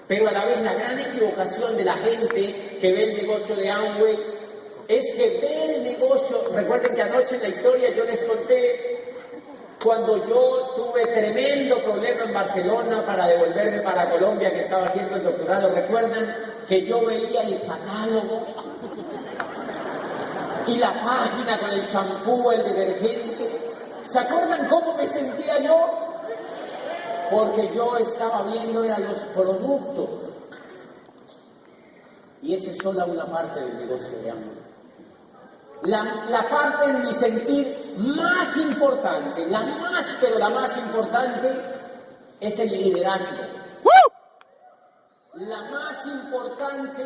Pero a la vez la gran equivocación de la gente que ve el negocio de Amway es que ve el negocio. Recuerden que anoche en la historia yo les conté cuando yo tuve tremendo problema en Barcelona para devolverme para Colombia, que estaba haciendo el doctorado. ¿Recuerdan que yo veía el catálogo y la página con el champú, el detergente? ¿Se acuerdan cómo me sentía yo? Porque yo estaba viendo eran los productos. Y esa es solo una parte del negocio de Amway. La parte en mi sentir más importante, la más importante, es el liderazgo. La más importante,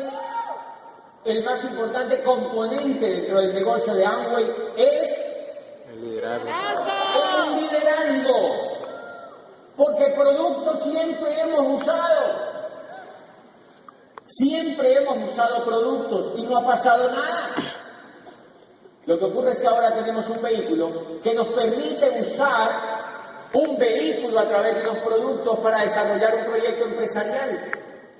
el más importante componente dentro del negocio de Amway es el liderazgo. El liderazgo. Porque productos siempre hemos usado. Siempre hemos usado productos y no ha pasado nada. Lo que ocurre es que ahora tenemos un vehículo que nos permite usar un vehículo a través de los productos para desarrollar un proyecto empresarial.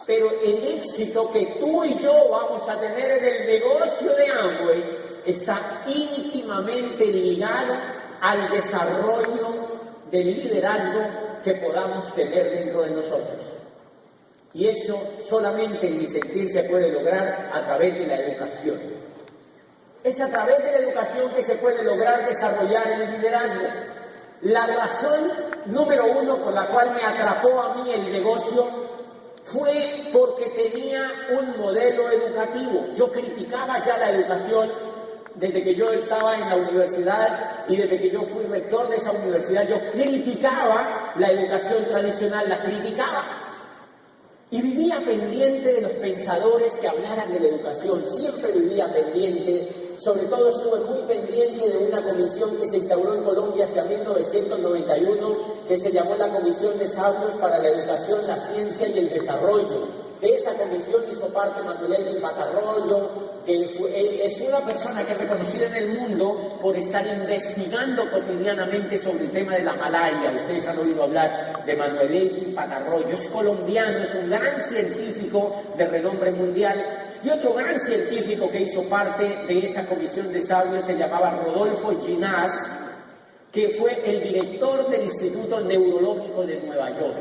Pero el éxito que tú y yo vamos a tener en el negocio de Amway está íntimamente ligado al desarrollo del liderazgo que podamos tener dentro de nosotros. Y eso solamente en mi sentir se puede lograr a través de la educación. Es a través de la educación que se puede lograr desarrollar el liderazgo. La razón número uno por la cual me atrapó a mí el negocio fue porque tenía un modelo educativo. Yo criticaba ya la educación desde que yo estaba en la universidad y desde que yo fui rector de esa universidad. Yo criticaba la educación tradicional, la criticaba. Y vivía pendiente de los pensadores que hablaran de la educación. Siempre vivía pendiente. Sobre todo estuve muy pendiente de una comisión que se instauró en Colombia hacia 1991, que se llamó la Comisión de Sabios para la Educación, la Ciencia y el Desarrollo. De esa comisión hizo parte Manuel Elkin Patarroyo, que es una persona que es reconocida en el mundo por estar investigando cotidianamente sobre el tema de la malaria. Ustedes han oído hablar de Manuel Elkin Patarroyo. Es colombiano, es un gran científico de renombre mundial. Y otro gran científico que hizo parte de esa comisión de sabios se llamaba Rodolfo Ginás, que fue el director del Instituto Neurológico de Nueva York.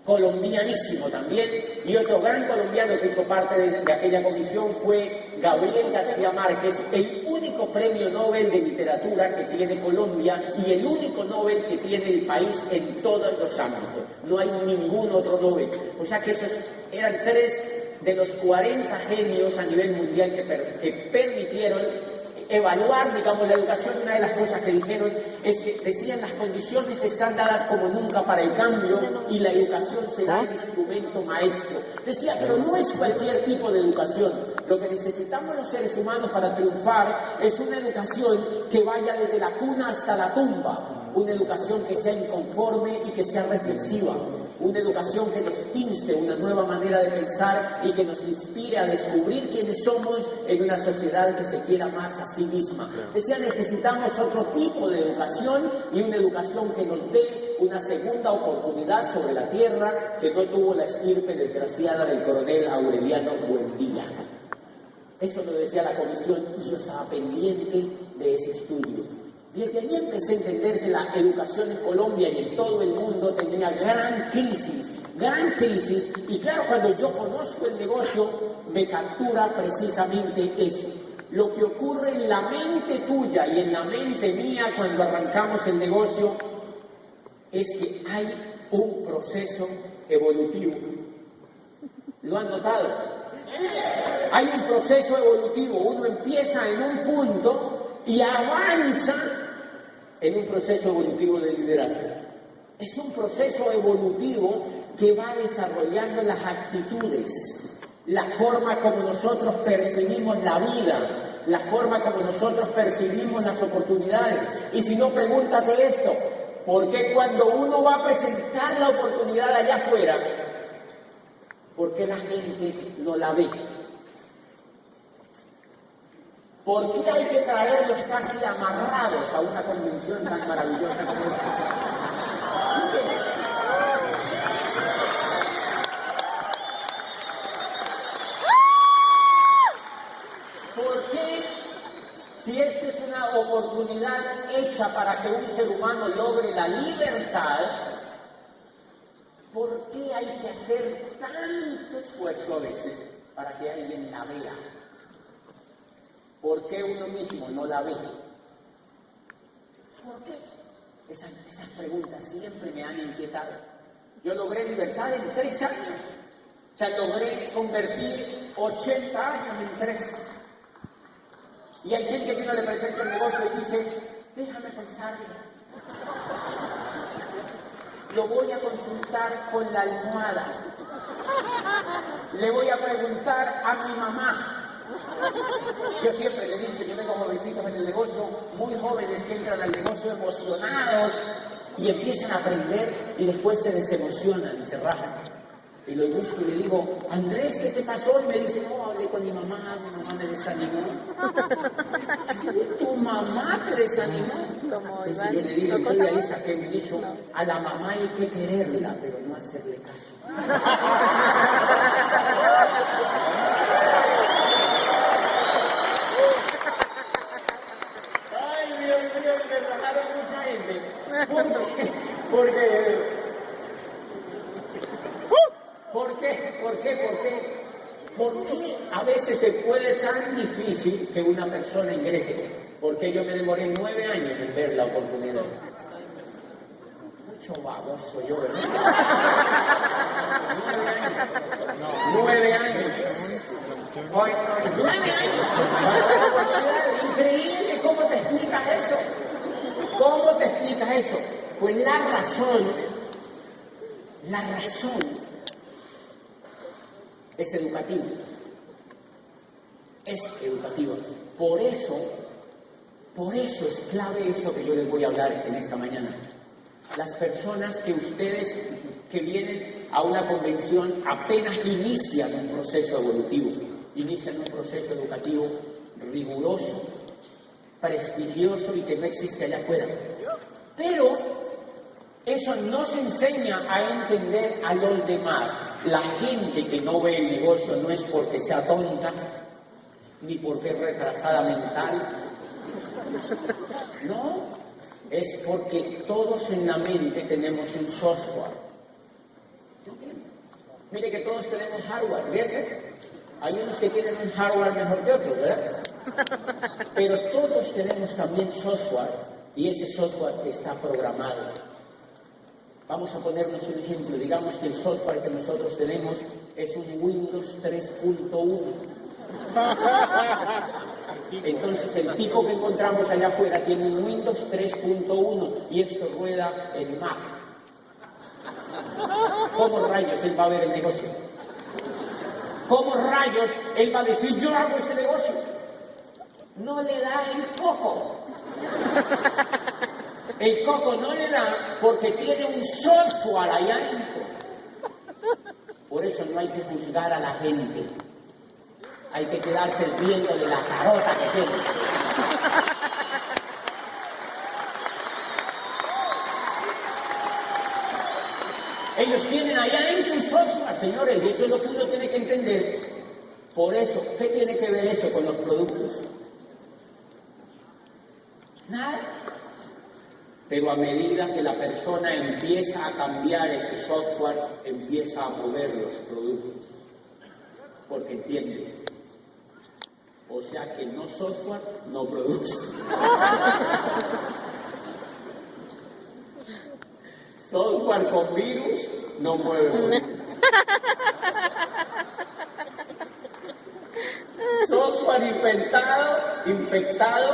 Colombianísimo también. Y otro gran colombiano que hizo parte de aquella comisión fue Gabriel García Márquez, el único premio Nobel de literatura que tiene Colombia y el único Nobel que tiene el país en todos los ámbitos. No hay ningún otro Nobel. O sea que esos eran 3 de los 40 genios a nivel mundial que permitieron evaluar, digamos, la educación. Una de las cosas que dijeron es que decían las condiciones están dadas como nunca para el cambio y la educación será el instrumento maestro. Decía, pero no es cualquier tipo de educación. Lo que necesitamos los seres humanos para triunfar es una educación que vaya desde la cuna hasta la tumba, una educación que sea inconforme y que sea reflexiva. Una educación que nos inste una nueva manera de pensar y que nos inspire a descubrir quiénes somos en una sociedad que se quiera más a sí misma. Decía, necesitamos otro tipo de educación y una educación que nos dé una segunda oportunidad sobre la tierra que no tuvo la estirpe desgraciada del coronel Aureliano Buendía. Eso lo decía la comisión y yo estaba pendiente de ese estudio. Desde allí empecé a entender que la educación en Colombia y en todo el mundo tenía gran crisis, y claro, cuando yo conozco el negocio, me captura precisamente eso. Lo que ocurre en la mente tuya y en la mente mía cuando arrancamos el negocio es que hay un proceso evolutivo. ¿Lo han notado? Hay un proceso evolutivo. Uno empieza en un punto y avanza en un proceso evolutivo de liderazgo. Es un proceso evolutivo que va desarrollando las actitudes, la forma como nosotros percibimos la vida, la forma como nosotros percibimos las oportunidades. Y si no, pregúntate esto: ¿por qué cuando uno va a presentar la oportunidad allá afuera, por qué la gente no la ve? ¿Por qué hay que traerlos casi amarrados a una convención tan maravillosa como esta? lucha para que un ser humano logre la libertad, ¿por qué hay que hacer tanto esfuerzo a veces para que alguien la vea? ¿Por qué uno mismo no la ve? ¿Por qué? Esas preguntas siempre me han inquietado. Yo logré libertad en 3 años. O sea, logré convertir 80 años en 3. Y hay gente que uno le presenta el negocio y dice, déjame pensarlo. Lo voy a consultar con la almohada. Le voy a preguntar a mi mamá. Yo siempre le digo, yo tengo jovencitos en el negocio, muy jóvenes que entran al negocio emocionados y empiezan a aprender y después se desemocionan y se rajan. Y lo busco y le digo, Andrés, ¿qué te pasó? Y me dice, no, hablé con mi mamá me desanimó. ¿Tu mamá te desanimó? Entonces yo le digo, yo de ahí saqué un dicho, a la mamá hay que quererla, pero no hacerle caso. Ay, Dios mío, me rajaron mucha gente. ¿Por qué a veces se puede tan difícil que una persona ingrese? Porque yo me demoré 9 años en ver la oportunidad. Mucho baboso yo, ¿verdad? 9 años. 9 años. Increíble, ¿cómo te explicas eso? ¿Cómo te explicas eso? Pues la razón es educativa. Es educativa. Por eso es clave eso que yo les voy a hablar en esta mañana. Las personas que ustedes que vienen a una convención apenas inician un proceso evolutivo, inician un proceso educativo riguroso, prestigioso y que no existe allá afuera. Pero eso no se enseña a entender a los demás. La gente que no ve el negocio no es porque sea tonta, ni porque es retrasada mental. No, es porque todos en la mente tenemos un software. Mire que todos tenemos hardware, ¿verdad? Hay unos que tienen un hardware mejor que otros, ¿verdad? Pero todos tenemos también software y ese software está programado. Vamos a ponernos un ejemplo. Digamos que el software que nosotros tenemos es un Windows 3.1. Entonces el tipo que encontramos allá afuera tiene un Windows 3.1 y esto rueda en Mac. ¿Cómo rayos él va a ver el negocio? ¿Cómo rayos él va a decir yo hago este negocio? No le da el coco. El coco no le da porque tiene un software allá adentro. Por eso no hay que juzgar a la gente. Hay que quedarse viendo de la carota que tiene. Ellos tienen allá adentro un software, señores, y eso es lo que uno tiene que entender. Por eso, ¿qué tiene que ver eso con los productos? Nada. Pero a medida que la persona empieza a cambiar ese software, empieza a mover los productos. Porque entiende. O sea que no software, no produce. Software con virus, no mueve. Software infectado,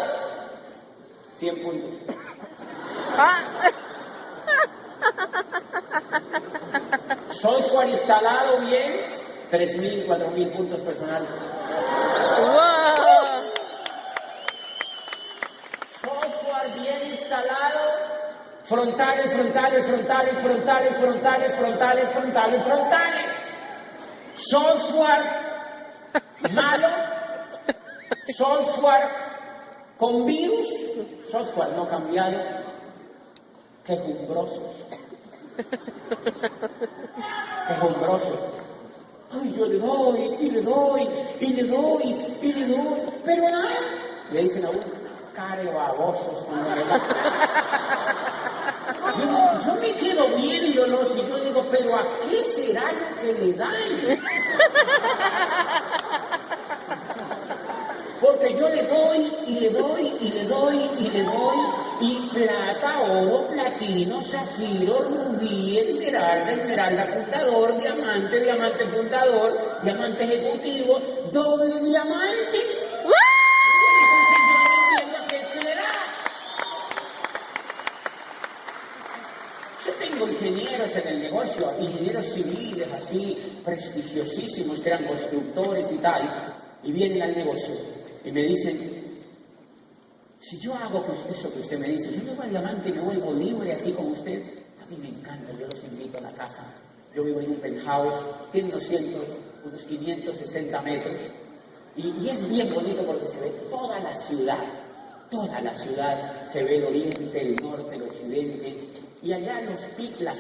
100 puntos. Software instalado bien, 3.000, 4.000 puntos personales. ¡Wow! Software bien instalado, frontales. Software malo, software con virus, software no cambiado, quejumbrosos. Ay, yo le doy, pero nada, le dicen a uno. cara de babosos cuando me dan. Yo me quedo viéndolos y yo digo, pero ¿a qué será lo que le dan? Porque yo le doy, y le doy, y le doy, y le doy, y plata, oro, platino, zafiro, rubí, esmeralda, esmeralda fundador, diamante, diamante fundador, diamante ejecutivo, doble diamante. Entonces yo no entiendo a qué se le da. Yo tengo ingenieros en el negocio, ingenieros civiles así, prestigiosísimos, que eran constructores y tal, y vienen al negocio y me dicen, si yo hago eso que usted me dice, yo llego a diamante y me vuelvo libre así como usted, a mí me encanta, yo los invito a la casa. Yo vivo en un penthouse, tiene unos 560 metros, y es bien bonito porque se ve toda la ciudad, se ve el oriente, el norte, el occidente, y allá las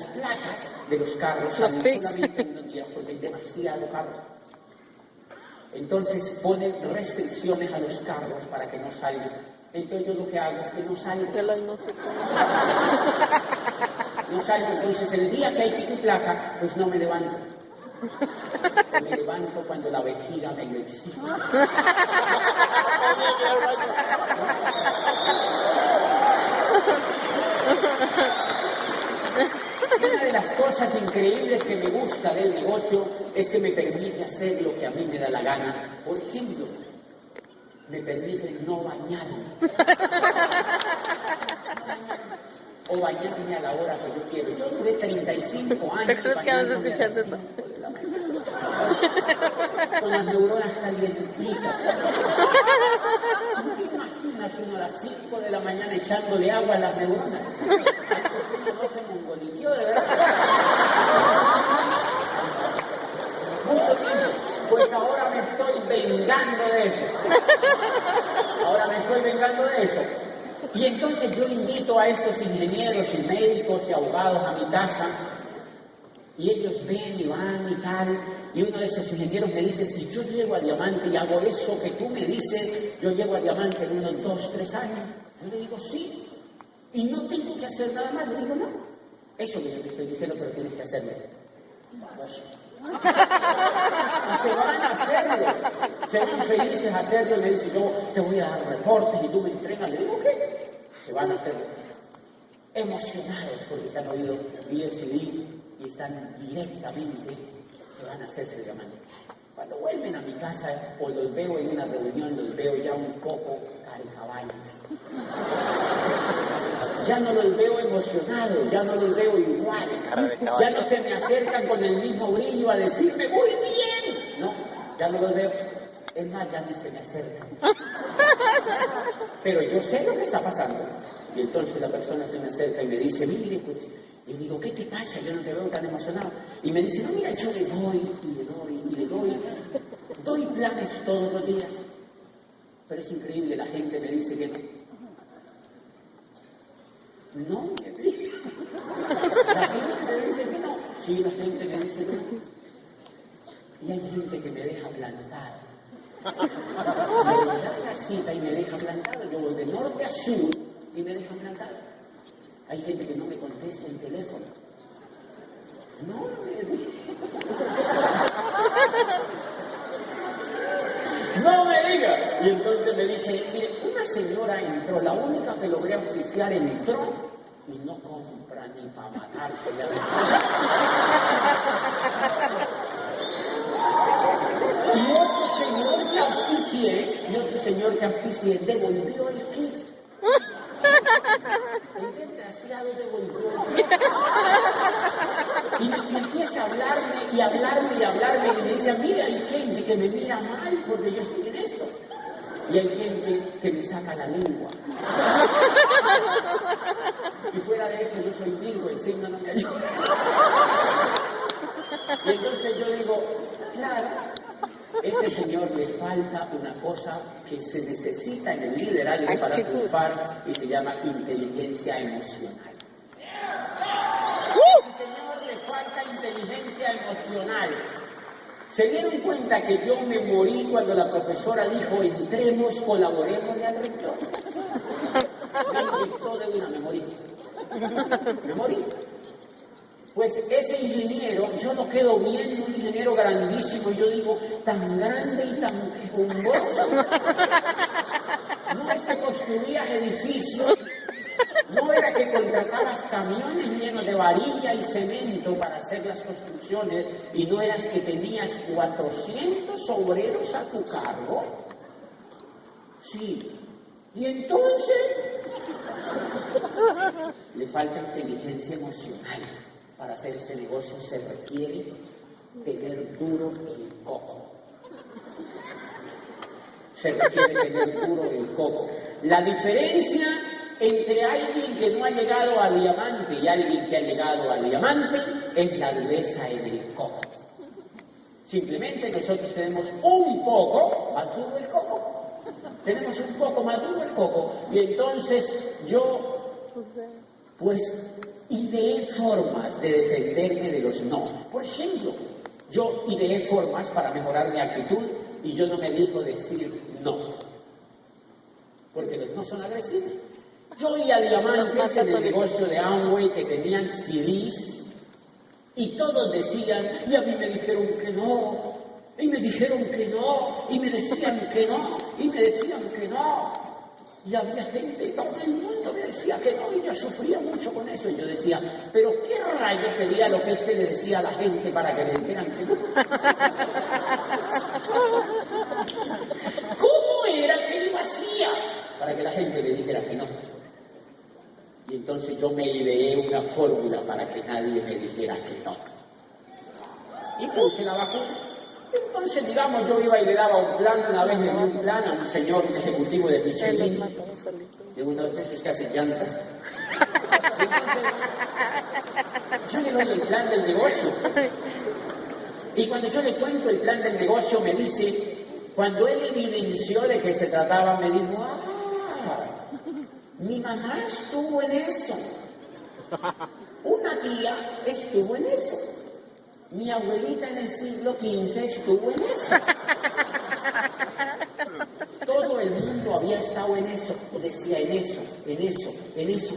placas de los carros salen solamente unos días porque hay demasiado carro. Entonces ponen restricciones a los carros para que no salgan. Entonces yo lo que hago es que no salgo. No salgo, entonces el día que hay pico y placa, pues no me levanto. Me levanto cuando la vejiga me lo exige. Una de las cosas increíbles que me gusta del negocio es que me permite hacer lo que a mí me da la gana. Por ejemplo, me permite no bañarme. O bañarme a la hora que yo quiero. Yo duré 35 años bañándome a las 5 de la mañana. Con las neuronas calientitas. ¿No te imaginas uno a las 5 de la mañana echándole agua a las neuronas? Antes uno no se mongoliqueó, de verdad. Mucho tiempo. Pues ahora me estoy vengando de eso. Y entonces yo invito a estos ingenieros y médicos y abogados a mi casa, y ellos ven y van y tal, y uno de esos ingenieros me dice, si yo llego a diamante y hago eso que tú me dices, yo llego a diamante en unos 2, 3 años. Yo le digo, sí, y no tengo que hacer nada más. Le digo, no, eso que yo te estoy diciendo, pero tienes que hacerlo. Vamos. Y se van a hacerlo, se van felices a hacerlo, y me dicen, yo te voy a dar reportes y tú me entregas. Le digo, ¿qué? Se van a hacerlo. Emocionados porque se han oído VSDs y están directamente, se van a hacerse diamantes. Cuando vuelven a mi casa o los veo en una reunión, los veo ya un poco carecaballos. Ya no los veo emocionados, ya no los veo igual. Ya no se me acercan con el mismo brillo a decirme, ¡muy bien! No, ya no los veo. Es más, ya ni se me acercan. Pero yo sé lo que está pasando. Y entonces la persona se me acerca y me dice, mire, pues, y yo digo, ¿qué te pasa? Yo no te veo tan emocionado. Y me dice, no, mira, yo le doy, y le doy, y le doy. Doy planes todos los días. Pero es increíble, la gente me dice que no. No me dice. La gente me dice que no. Sí, la gente me dice que no. Y hay gente que me deja plantado. Me da la cita y me deja plantado. Yo voy de norte a sur y me deja plantado. Hay gente que no me contesta el teléfono. No me diga. No me diga. Y entonces me dice, mire, una señora entró, la única que logré oficiar entró y no compra ni para matarse. Y otro señor que auspicié devolvió el kit. El desgraciado devolvió el kit. Y empieza a hablarme y me dice, mira, hay gente que me mira mal porque yo estoy en esto. Y hay gente que me saca la lengua. Y fuera de eso yo soy Virgo, el signo no me ayuda. Y entonces yo digo, claro, ese señor le falta una cosa que se necesita en el liderazgo para triunfar y se llama inteligencia emocional. A ese señor le falta inteligencia emocional. Se dieron cuenta que yo me morí cuando la profesora dijo, entremos, colaboremos al rector. Me inyectó de una, me morí. Me morí. Pues ese ingeniero, yo lo quedo viendo, un ingeniero grandísimo, y yo digo, tan grande y tan quejumbroso. No es que construías edificios, no era que contratabas camiones llenos de varilla y cemento para hacer las construcciones, y no eras que tenías 400 obreros a tu cargo. Sí. Y entonces, le falta inteligencia emocional. Para hacer este negocio se requiere tener duro el coco. Se requiere tener duro el coco. La diferencia entre alguien que no ha llegado al diamante y alguien que ha llegado al diamante es la dureza en el coco. Simplemente nosotros tenemos un poco más duro el coco. Tenemos un poco más duro el coco. Y entonces yo, pues, ideé formas de defenderme de los no. Por ejemplo, yo ideé formas para mejorar mi actitud y yo no me dijo decir no. Porque los no son agresivos. Yo oía diamantes en el negocio de Amway que tenían CDs y todos decían, y a mí me dijeron que no, y me dijeron que no, y me decían que no, y me decían que no. Y había gente, todo el mundo me decía que no, y yo sufría mucho con eso. Y yo decía, pero ¿qué rayos sería lo que le decía a la gente para que le dijeran que no? ¿Cómo era que lo hacía para que la gente le dijera que no? Y entonces yo me ideé una fórmula para que nadie me dijera que no. Y puse la vacuna. Entonces, digamos, yo iba y le daba un plan, una vez me dio un plan a un señor, un ejecutivo de Michelin, de uno de esos que hacen llantas. Y entonces, yo le doy el plan del negocio. Y cuando yo le cuento el plan del negocio, me dice, cuando él evidenció de qué se trataba, me dijo, mi mamá estuvo en eso. Una tía estuvo en eso. Mi abuelita en el siglo XV estuvo en eso. Todo el mundo había estado en eso. Decía en eso, en eso, en eso.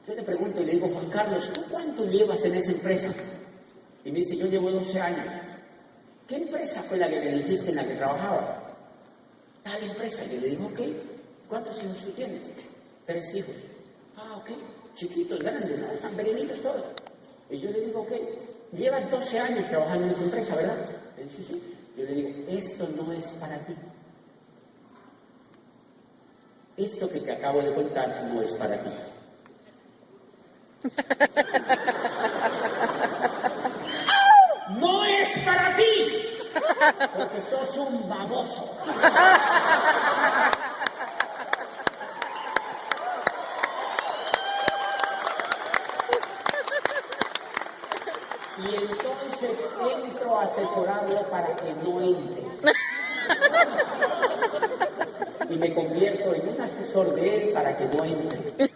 Yo le pregunto y le digo, Juan Carlos, ¿tú cuánto llevas en esa empresa? Y me dice, yo llevo 12 años. ¿Qué empresa fue la que me dijiste en la que trabajabas? Tal empresa. Yo le digo, ok. ¿Cuántos hijos tú tienes? 3 hijos. Ah, ok. Chiquitos, grandes, ¿no? Están pequeñitos todos. Y yo le digo, ok. Llevas 12 años trabajando en esa empresa, ¿verdad? Sí, sí. Yo le digo, esto no es para ti. Esto que te acabo de contar no es para ti. ¡No es para ti! Porque sos un baboso. Y entonces entro a asesorarlo para que no entre. Y me convierto en un asesor de él para que no entre.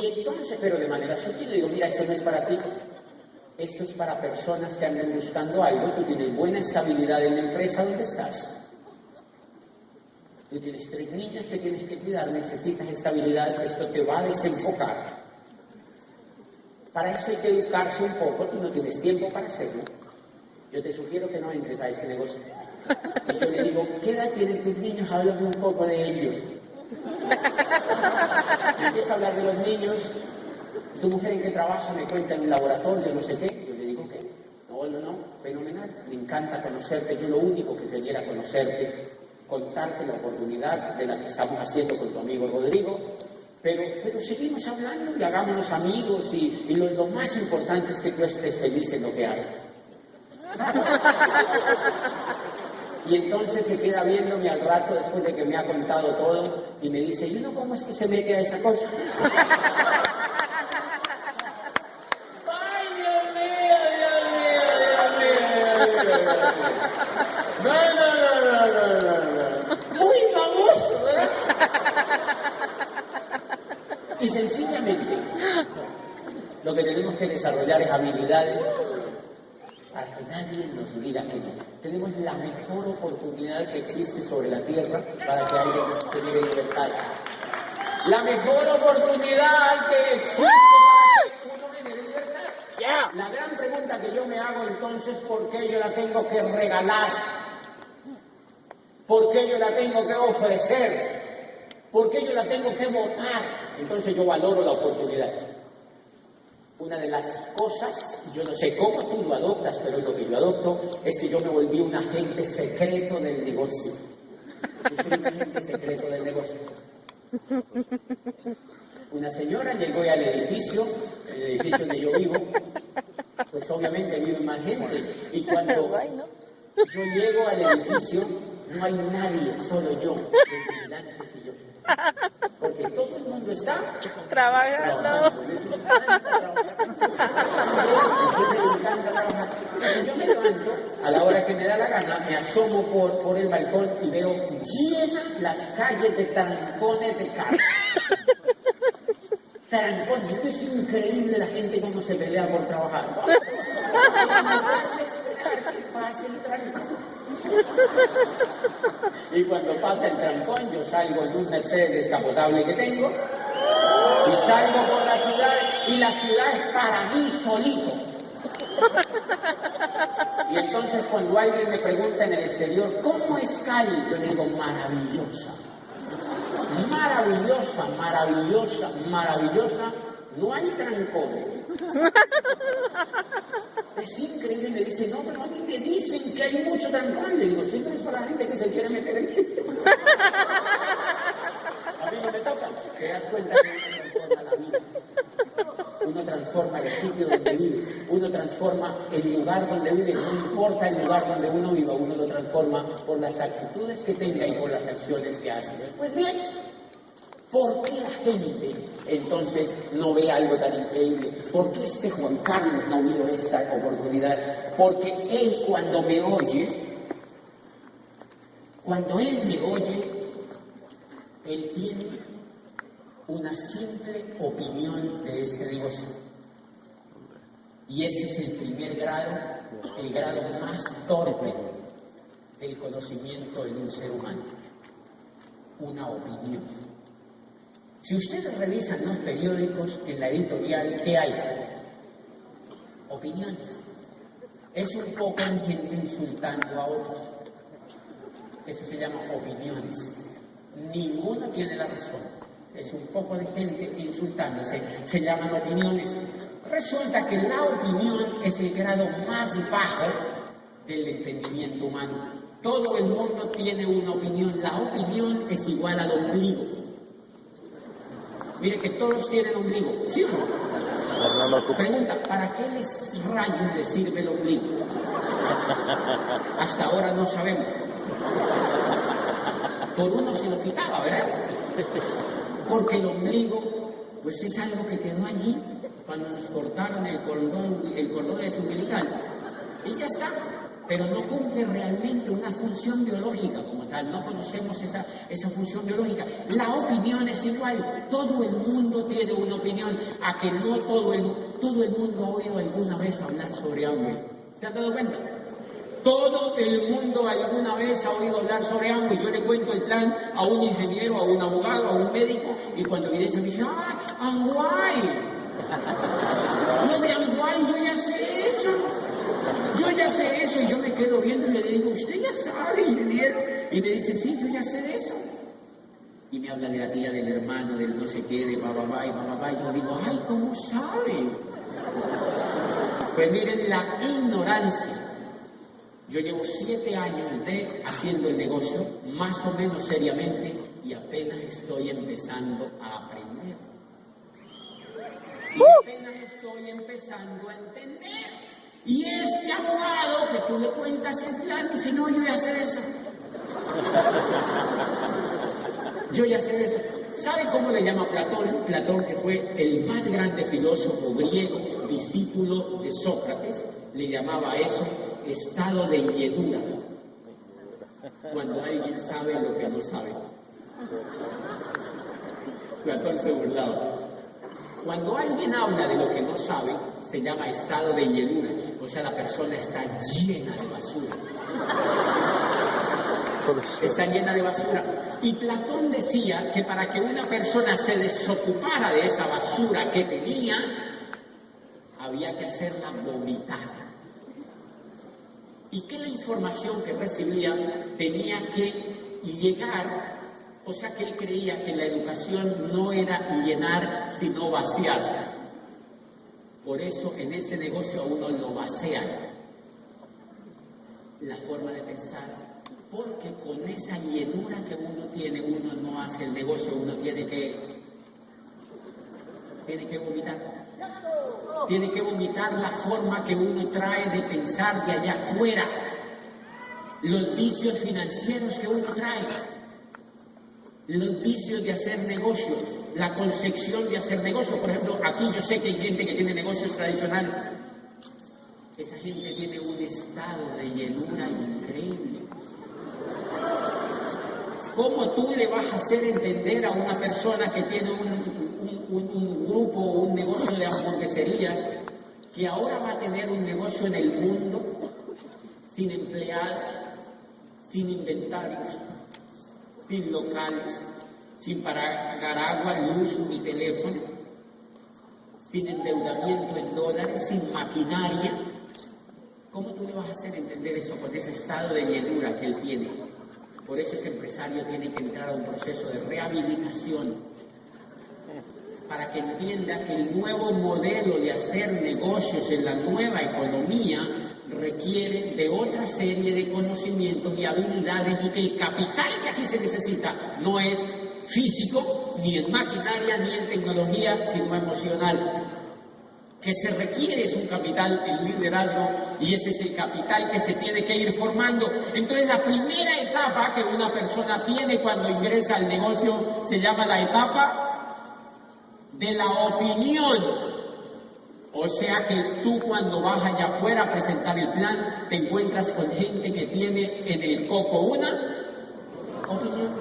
Y entonces, pero de manera sutil, le digo, mira, esto no es para ti. Esto es para personas que andan buscando algo. Tú tienes buena estabilidad en la empresa donde estás. Tú tienes 3 niños que tienes que cuidar, necesitas estabilidad, esto te va a desenfocar. Para eso hay que educarse un poco, tú no tienes tiempo para hacerlo. Yo te sugiero que no entres a ese negocio. Y yo le digo, ¿qué edad tienen tus niños? Háblame un poco de ellos. Y empieza a hablar de los niños. ¿Tu mujer en qué trabaja? Me cuenta en un laboratorio, no sé qué. Yo le digo, ¿qué? No, fenomenal. Me encanta conocerte. Yo lo único que quería era conocerte, contarte la oportunidad de la que estamos haciendo con tu amigo Rodrigo. Pero seguimos hablando y hagámonos amigos y lo más importante es que tú estés feliz en lo que haces. Y entonces se queda viéndome al rato después de que me ha contado todo y me dice, ¿y uno cómo es que se mete a esa cosa? ¡Ay, Dios mío, Dios mío, Dios mío! No. Muy famoso, ¿verdad? Y sencillamente, lo que tenemos que desarrollar es habilidades para que nadie nos diga que no. Tenemos la mejor oportunidad que existe sobre la tierra para que alguien genere libertad. La mejor oportunidad que existe para que uno genere libertad. Yeah. La gran pregunta que yo me hago entonces, ¿por qué yo la tengo que regalar? ¿Por qué yo la tengo que ofrecer? ¿Por qué yo la tengo que votar? Entonces yo valoro la oportunidad. Una de las cosas, yo no sé cómo tú lo adoptas, pero lo que yo adopto es que yo me volví un agente secreto del negocio. Yo soy un agente secreto del negocio. Una señora llegó al edificio, el edificio donde yo vivo, pues obviamente vive más gente. Y cuando yo llego al edificio, no hay nadie, solo yo, los vigilantes y yo. Porque todo el mundo está Trabajando. Les encanta trabajar. Entonces yo me levanto a la hora que me da la gana, me asomo por el balcón y veo llenas las calles de trancones de carros. Trancones, esto es increíble la gente cómo se pelea por trabajar. Esperar que pase el trancón. Y cuando pasa el trancón, yo salgo en un Mercedes descapotable que tengo y salgo por la ciudad y la ciudad es para mí solito. Y entonces cuando alguien me pregunta en el exterior, ¿cómo es Cali? Yo le digo, maravillosa. Maravillosa, maravillosa, maravillosa. No hay trancones. Es increíble, me dice, no, pero a mí me dicen que hay mucho trancón. Le digo, sí, pero es para la gente que se quiere meter ahí. A mí no me toca. Te das cuenta que uno transforma la vida. Uno transforma el sitio donde vive. Uno transforma el lugar donde vive. No importa el lugar donde uno viva, uno lo transforma por las actitudes que tenga y por las acciones que hace. Pues bien, ¿por qué la gente entonces no ve algo tan increíble? ¿Por qué este Juan Carlos no vio esta oportunidad? Porque él cuando me oye, él tiene una simple opinión de este negocio. Y ese es el primer grado, el grado más torpe del conocimiento en un ser humano. Una opinión. Si ustedes revisan los periódicos, en la editorial, ¿qué hay? Opiniones. Es un poco de gente insultando a otros. Eso se llama opiniones. Ninguno tiene la razón. Es un poco de gente insultándose. Se llaman opiniones. Resulta que la opinión es el grado más bajo del entendimiento humano. Todo el mundo tiene una opinión. La opinión es igual al ombligo. Mire que todos tienen ombligo, ¿sí o no? Pregunta, ¿para qué rayos les sirve el ombligo? Hasta ahora no sabemos. Por uno se lo quitaba, ¿verdad? Porque el ombligo, pues es algo que quedó allí cuando nos cortaron el cordón umbilical. Y ya está. Pero no cumple realmente una función biológica como tal, no conocemos esa función biológica. La opinión es igual, todo el mundo tiene una opinión, a que no todo el mundo ha oído alguna vez hablar sobre Amway. ¿Se han dado cuenta? Todo el mundo alguna vez ha oído hablar sobre Amway. Yo le cuento el plan a un ingeniero, a un abogado, a un médico, y cuando evidencia me dice, ¡ah, Amway! No de Amway, yo ya sé eso. Yo ya sé eso, y yo me quedo viendo y le digo, usted ya sabe, ingeniero. Y me dice, sí, yo ya sé de eso. Y me habla de la tía, del hermano, del no sé qué, de bababá y bababá. Y yo digo, ay, ¿cómo sabe? Pues miren la ignorancia. Yo llevo 7 años haciendo el negocio, más o menos seriamente, y apenas estoy empezando a aprender. Y apenas estoy empezando a entender. Y este abogado que tú le cuentas el plan dice, no, yo ya sé de eso. Yo ya sé de eso. ¿Sabe cómo le llama Platón? Platón, que fue el más grande filósofo griego, discípulo de Sócrates, le llamaba a eso estado de inquietud. Cuando alguien sabe lo que no sabe. Platón se burlaba. Cuando alguien habla de lo que no sabe, se llama estado de inquietud. O sea, la persona está llena de basura. Está llena de basura. Y Platón decía que para que una persona se desocupara de esa basura que tenía, había que hacerla vomitar. Y que la información que recibía tenía que llegar, o sea que él creía que la educación no era llenar, sino vaciar. Por eso en este negocio a uno lo vacían la forma de pensar, porque con esa llenura que uno tiene, uno no hace el negocio, uno tiene que vomitar. Tiene que vomitar la forma que uno trae de pensar de allá afuera, los vicios financieros que uno trae, los vicios de hacer negocios, la concepción de hacer negocios. Por ejemplo, aquí yo sé que hay gente que tiene negocios tradicionales. Esa gente tiene un estado de llenura increíble. ¿Cómo tú le vas a hacer entender a una persona que tiene un grupo o un negocio de hamburgueserías que ahora va a tener un negocio en el mundo sin empleados, sin inventarios, sin locales, sin pagar agua, luz ni teléfono, sin endeudamiento en dólares, sin maquinaria? ¿Cómo tú le vas a hacer entender eso con ese estado de llenura que él tiene? Por eso ese empresario tiene que entrar a un proceso de rehabilitación para que entienda que el nuevo modelo de hacer negocios en la nueva economía requiere de otra serie de conocimientos y habilidades, y que el capital que aquí se necesita no es físico, ni en maquinaria, ni en tecnología, sino emocional. Que se requiere es un capital en liderazgo, y ese es el capital que se tiene que ir formando. Entonces, la primera etapa que una persona tiene cuando ingresa al negocio se llama la etapa de la opinión. O sea que tú, cuando vas allá afuera a presentar el plan, te encuentras con gente que tiene en el coco una opinión,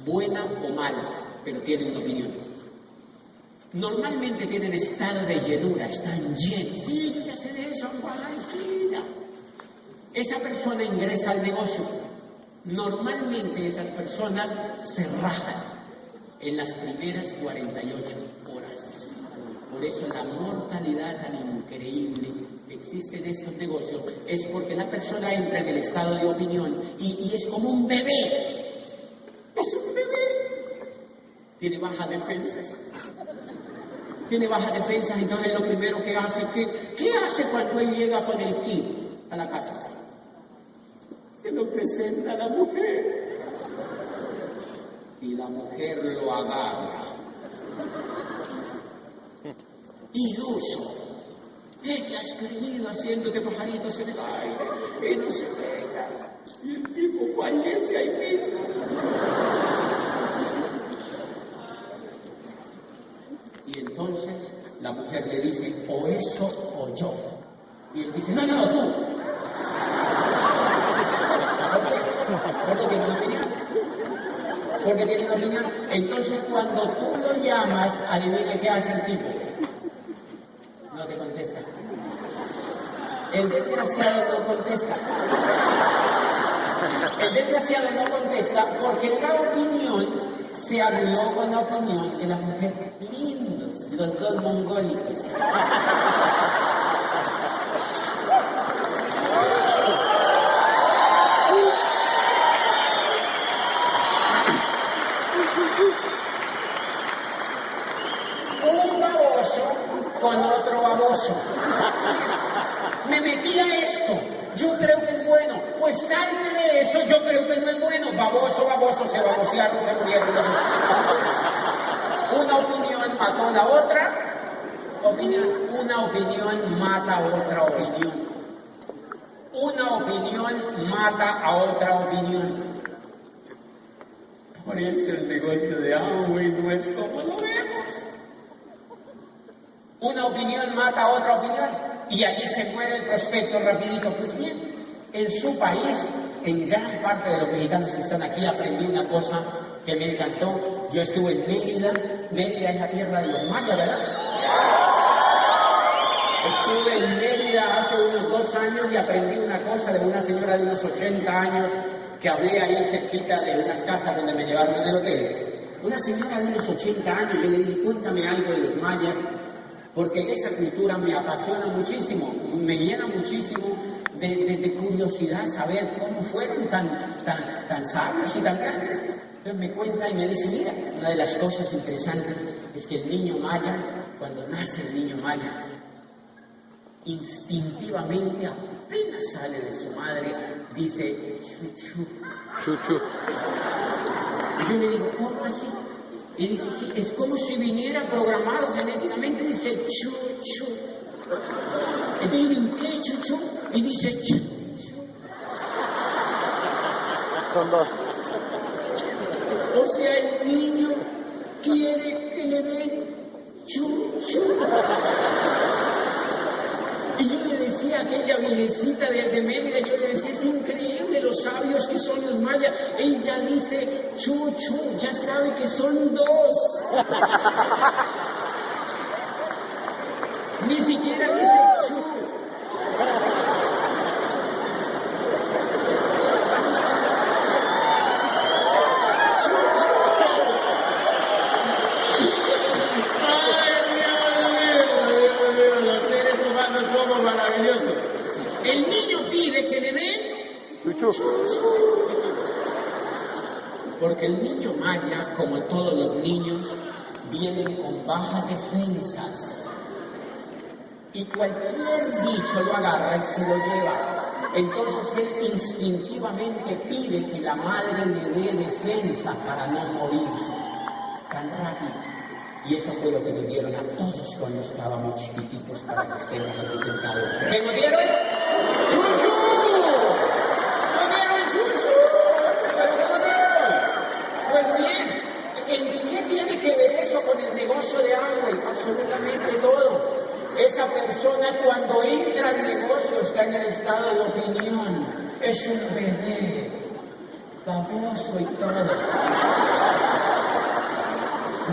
buena o mala, pero tiene una opinión. Normalmente tienen estado de llenura, están llenos. Sí, ya sé de eso, sí, ya. Esa persona ingresa al negocio. Normalmente esas personas se rajan en las primeras 48 horas. Por eso la mortalidad tan increíble que existe en estos negocios es porque la persona entra en el estado de opinión y es como un bebé. Es un bebé. Tiene bajas defensas. Entonces lo primero que hace, ¿qué hace cuando él llega con el kit a la casa? Se lo presenta a la mujer. Y la mujer lo agarra. Iluso. ¿Qué te has creído haciéndote pajaritos en el aire? Y no se pega. Y el tipo fallece ahí mismo. Y entonces la mujer le dice, o eso o yo. Y él dice, no, tú. Porque tiene una opinión. Porque tiene una opinión. Entonces, cuando tú lo llamas, adivine qué hace el tipo. No te contesta. El desgraciado no contesta. El desgraciado no contesta porque la opinión se arregló con la opinión de la mujer. Lindos, los dos mongólicos. Un baboso con otro baboso. Me metí a esto. Yo creo que es bueno. Pues salte de eso, yo creo que no es bueno. Baboso, se babosearon, se murieron. Una opinión mató a la otra. Una opinión mata a otra opinión. Una opinión mata a otra opinión. Por eso el negocio de Amway no es como lo vemos. Una opinión mata a otra opinión. Y allí se muere el prospecto rapidito. Pues bien, en su país, en gran parte de los mexicanos que están aquí, aprendí una cosa que me encantó. Yo estuve en Mérida. Mérida es la tierra de los mayas, ¿verdad? Estuve en Mérida hace unos 2 años y aprendí una cosa de una señora de unos 80 años que hablé ahí cerquita de unas casas donde me llevaron en el hotel. Una señora de unos 80 años, yo le dije, cuéntame algo de los mayas, porque esa cultura me apasiona muchísimo, me llena muchísimo de curiosidad saber cómo fueron tan sabios y tan grandes. Entonces me cuenta y me dice, mira, una de las cosas interesantes es que el niño maya, cuando nace el niño maya, instintivamente, apenas sale de su madre, dice chuchu. Chuchu. Y yo le digo, ¿cómo así? Y dice, sí, es como si viniera programado genéticamente, dice chuchu. Entonces yo digo, ¿qué chuchu? Y dice chuchu. Son dos. O sea, el niño quiere que le den chuchu. Y yo le decía a aquella viejecita de Mérida, yo le decía, es increíble los sabios que son los mayas. Ella dice, chuchu, ya sabe que son 2. Ni siquiera dice chu. El niño pide que le den Chuchu. porque el niño maya, como todos los niños, vienen con bajas defensas y cualquier bicho lo agarra y se lo lleva. Entonces él instintivamente pide que la madre le dé defensa para no morirse tan rápido. Y eso fue lo que nos dieron a todos cuando estábamos chiquititos para que estemos aquí sentados. ¿Qué nos dieron? ¡Chuchu! ¡Nos dieron chuchu! ¿Pero cómo no? Pues bien, ¿en qué tiene que ver eso con el negocio de Amway? Absolutamente todo. Esa persona cuando entra al negocio está en el estado de opinión. Es un bebé, baboso y todo.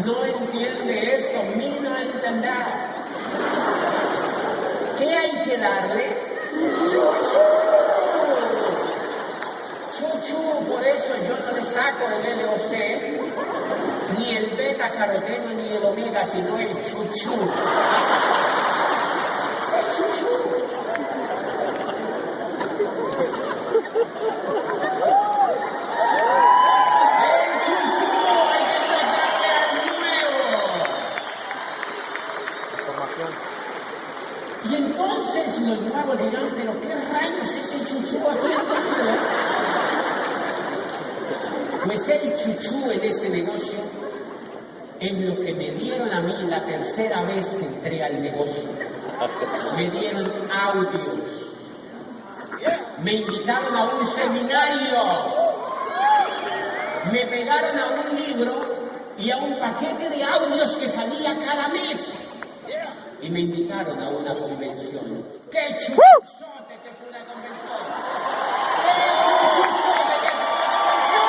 No entiende esto, ni no entenderá. ¿Qué hay que darle? ¡Chuchu! ¡Chuchu! Por eso yo no le saco el LOC, ni el beta caroteno, ni el omega, sino el chuchu. ¡El chuchu! Y entonces los nuevos dirán, pero ¿qué rayos es el chuchú aquí? Pues el chuchú en este negocio es lo que me dieron a mí la tercera vez que entré al negocio. Me dieron audios. Me invitaron a un seminario. Me pegaron a un libro y a un paquete de audios que salía cada mes. Y me invitaron a una convención. ¡Qué chuchote que fue una convención! ¡Qué chuchote que fue una convención!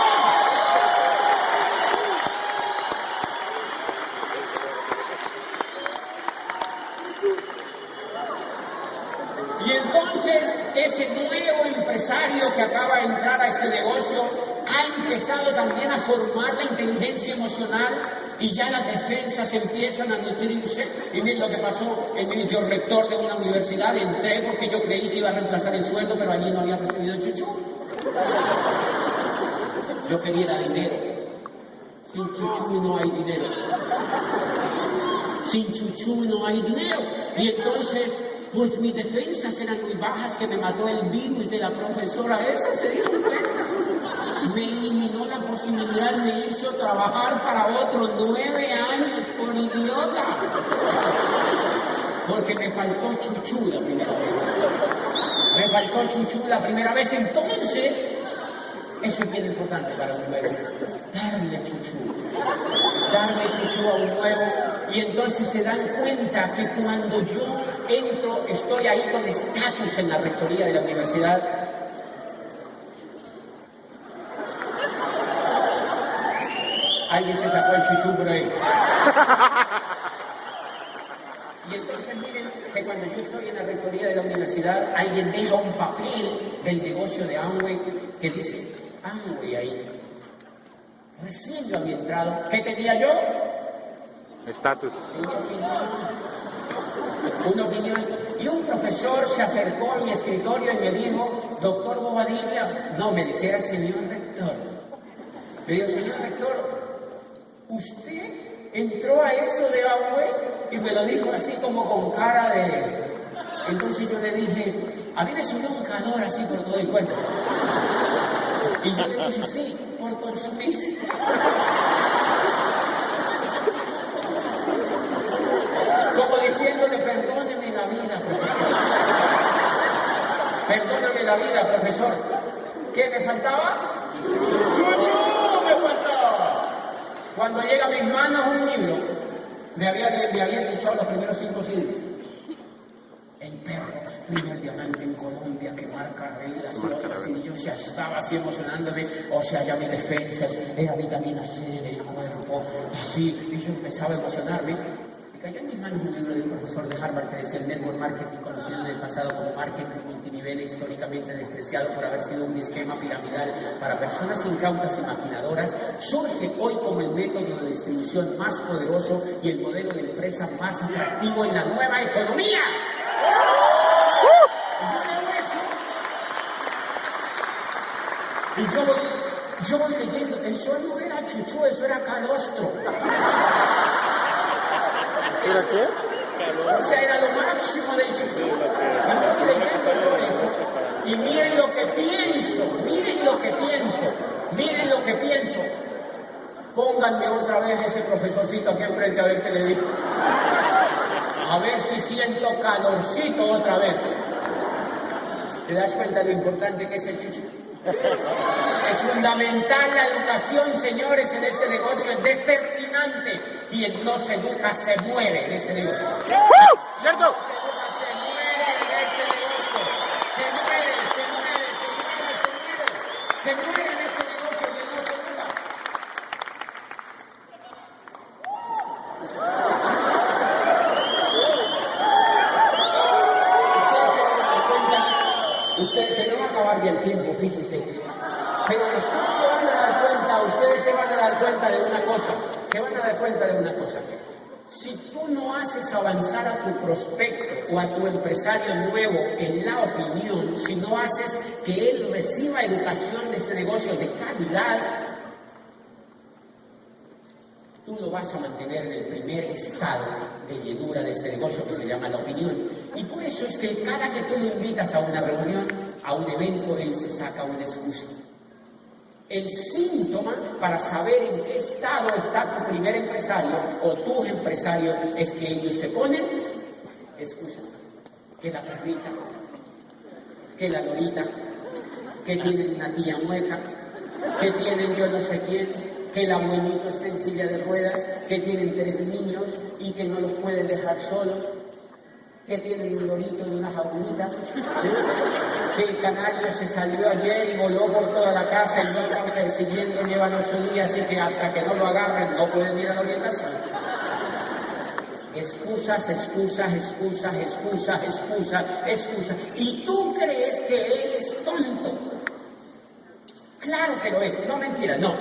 Y entonces, ese nuevo empresario que acaba de entrar a este negocio ha empezado también a formar la inteligencia emocional. Y ya las defensas empiezan a nutrirse. Y miren lo que pasó. Yo, rector de una universidad, entré porque yo creí que iba a reemplazar el sueldo, pero allí no había recibido el chuchú. Yo quería dinero. Sin chuchú no hay dinero. Sin chuchú no hay dinero. Y entonces, pues mis defensas eran muy bajas, que me mató el virus de la profesora esa, ¿se dieron cuenta? Me eliminó la posibilidad, me hizo trabajar para otros 9 años por idiota. Porque me faltó chuchú la primera vez. Me faltó chuchú la primera vez. Entonces, eso es bien importante para un nuevo. Darle chuchú. Darle chuchú a un nuevo. Y entonces se dan cuenta que cuando yo entro, estoy ahí con estatus en la rectoría de la universidad. Alguien se sacó el chuchú por ahí. Y entonces miren que cuando yo estoy en la rectoría de la universidad, alguien deja un papel del negocio de Amway que dice Amway ahí. Recién yo había entrado. ¿Qué tenía yo? Estatus. Una opinión. Y un profesor se acercó a mi escritorio y me dijo, doctor Bobadilla, no, me decía señor rector. Me dijo, señor rector, ¿usted entró a eso de Amway? Y me lo dijo así como con cara de... Entonces yo le dije, a mí me subió un calor así por todo el cuerpo. Y yo le dije, sí, por consumir. Como diciéndole, perdóneme la vida, profesor. Perdóname la vida, profesor. ¿Qué me faltaba? ¡Chuchu! Me faltaba. Cuando llega a mis manos un libro, me había escuchado los primeros 5 CDs. El perro, primer diamante en Colombia que marca reglas y yo ya estaba así emocionándome, o sea, ya mis defensas, era vitamina C del cuerpo, así, y yo empezaba a emocionarme. Y cayó en mis manos un libro de un profesor de Harvard que decía el network marketing, conocido en el pasado como marketing multinivel, históricamente despreciado por haber sido un esquema piramidal para personas incautas y maquinadoras, surge hoy como el método de distribución más poderoso y el modelo de empresa más atractivo en la nueva economía. Y yo voy leyendo, eso no era chuchú, eso era calostro. ¿Era qué? O sea, era lo máximo del chuchú. Y voy leyendo todo eso. Y miren lo que pienso, miren lo que pienso, miren lo que pienso. Pónganme otra vez ese profesorcito aquí enfrente a ver qué le digo. A ver si siento calorcito otra vez. ¿Te das cuenta de lo importante que es el chuchú? Es fundamental la educación, señores, en este negocio. Es determinante. Quien no se educa se muere en este negocio. ¿Cierto? Se muere en este negocio. Se muere en este negocio que no se educa. Ustedes se me va a acabar ya el tiempo, fíjense. Pero ustedes se van a dar cuenta de una cosa. Se van a dar cuenta de una cosa. Si tú no haces avanzar a tu prospecto o a tu empresario nuevo en la opinión, si no haces que él reciba educación de este negocio de calidad, tú lo vas a mantener en el primer estado de llenura de este negocio que se llama la opinión. Y por eso es que cada que tú lo invitas a una reunión, a un evento, él se saca una excusa. El síntoma para saber en qué estado está tu primer empresario o tu empresario es que ellos se ponen excusas. Que la perrita, que la lorita, que tienen una tía mueca, que tienen yo no sé quién, que el abuelito está en silla de ruedas, que tienen 3 niños y que no los pueden dejar solos, que tienen un lorito en una jaulita, que el canario se salió ayer y voló por toda la casa y no lo están persiguiendo, llevan 8 días y que hasta que no lo agarren no pueden ir a la orientación. Excusas, excusas, excusas, excusas, excusas, excusas. Y tú crees que él es tonto. Claro que lo es, no mentira, no.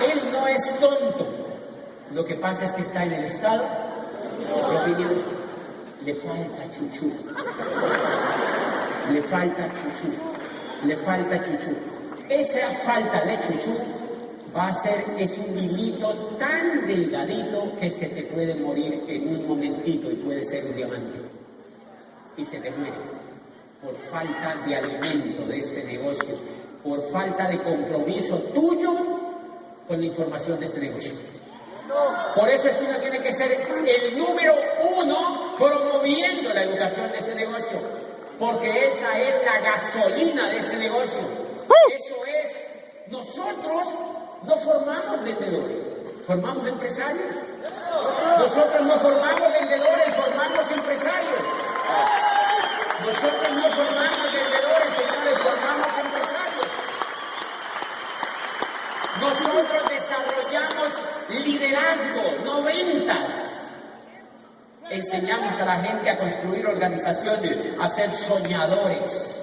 Él no es tonto. Lo que pasa es que está en el estado de opinión. Le falta chuchú. Le falta chuchú. Le falta chuchú. Esa falta de chuchú va a ser, es un hilito tan delgadito que se te puede morir en un momentito y puede ser un diamante. Y se te muere. Por falta de alimento de este negocio, por falta de compromiso tuyo con la información de este negocio. Por eso es uno tiene que ser el número 1 promoviendo la educación de este negocio, porque esa es la gasolina de este negocio. Eso es, nosotros no formamos vendedores, formamos empresarios. Nosotros no formamos vendedores, formamos empresarios. Nosotros no formamos vendedores, señores, formamos empresarios. Nosotros desarrollamos liderazgo, no ventas. Enseñamos organización a ser soñadores.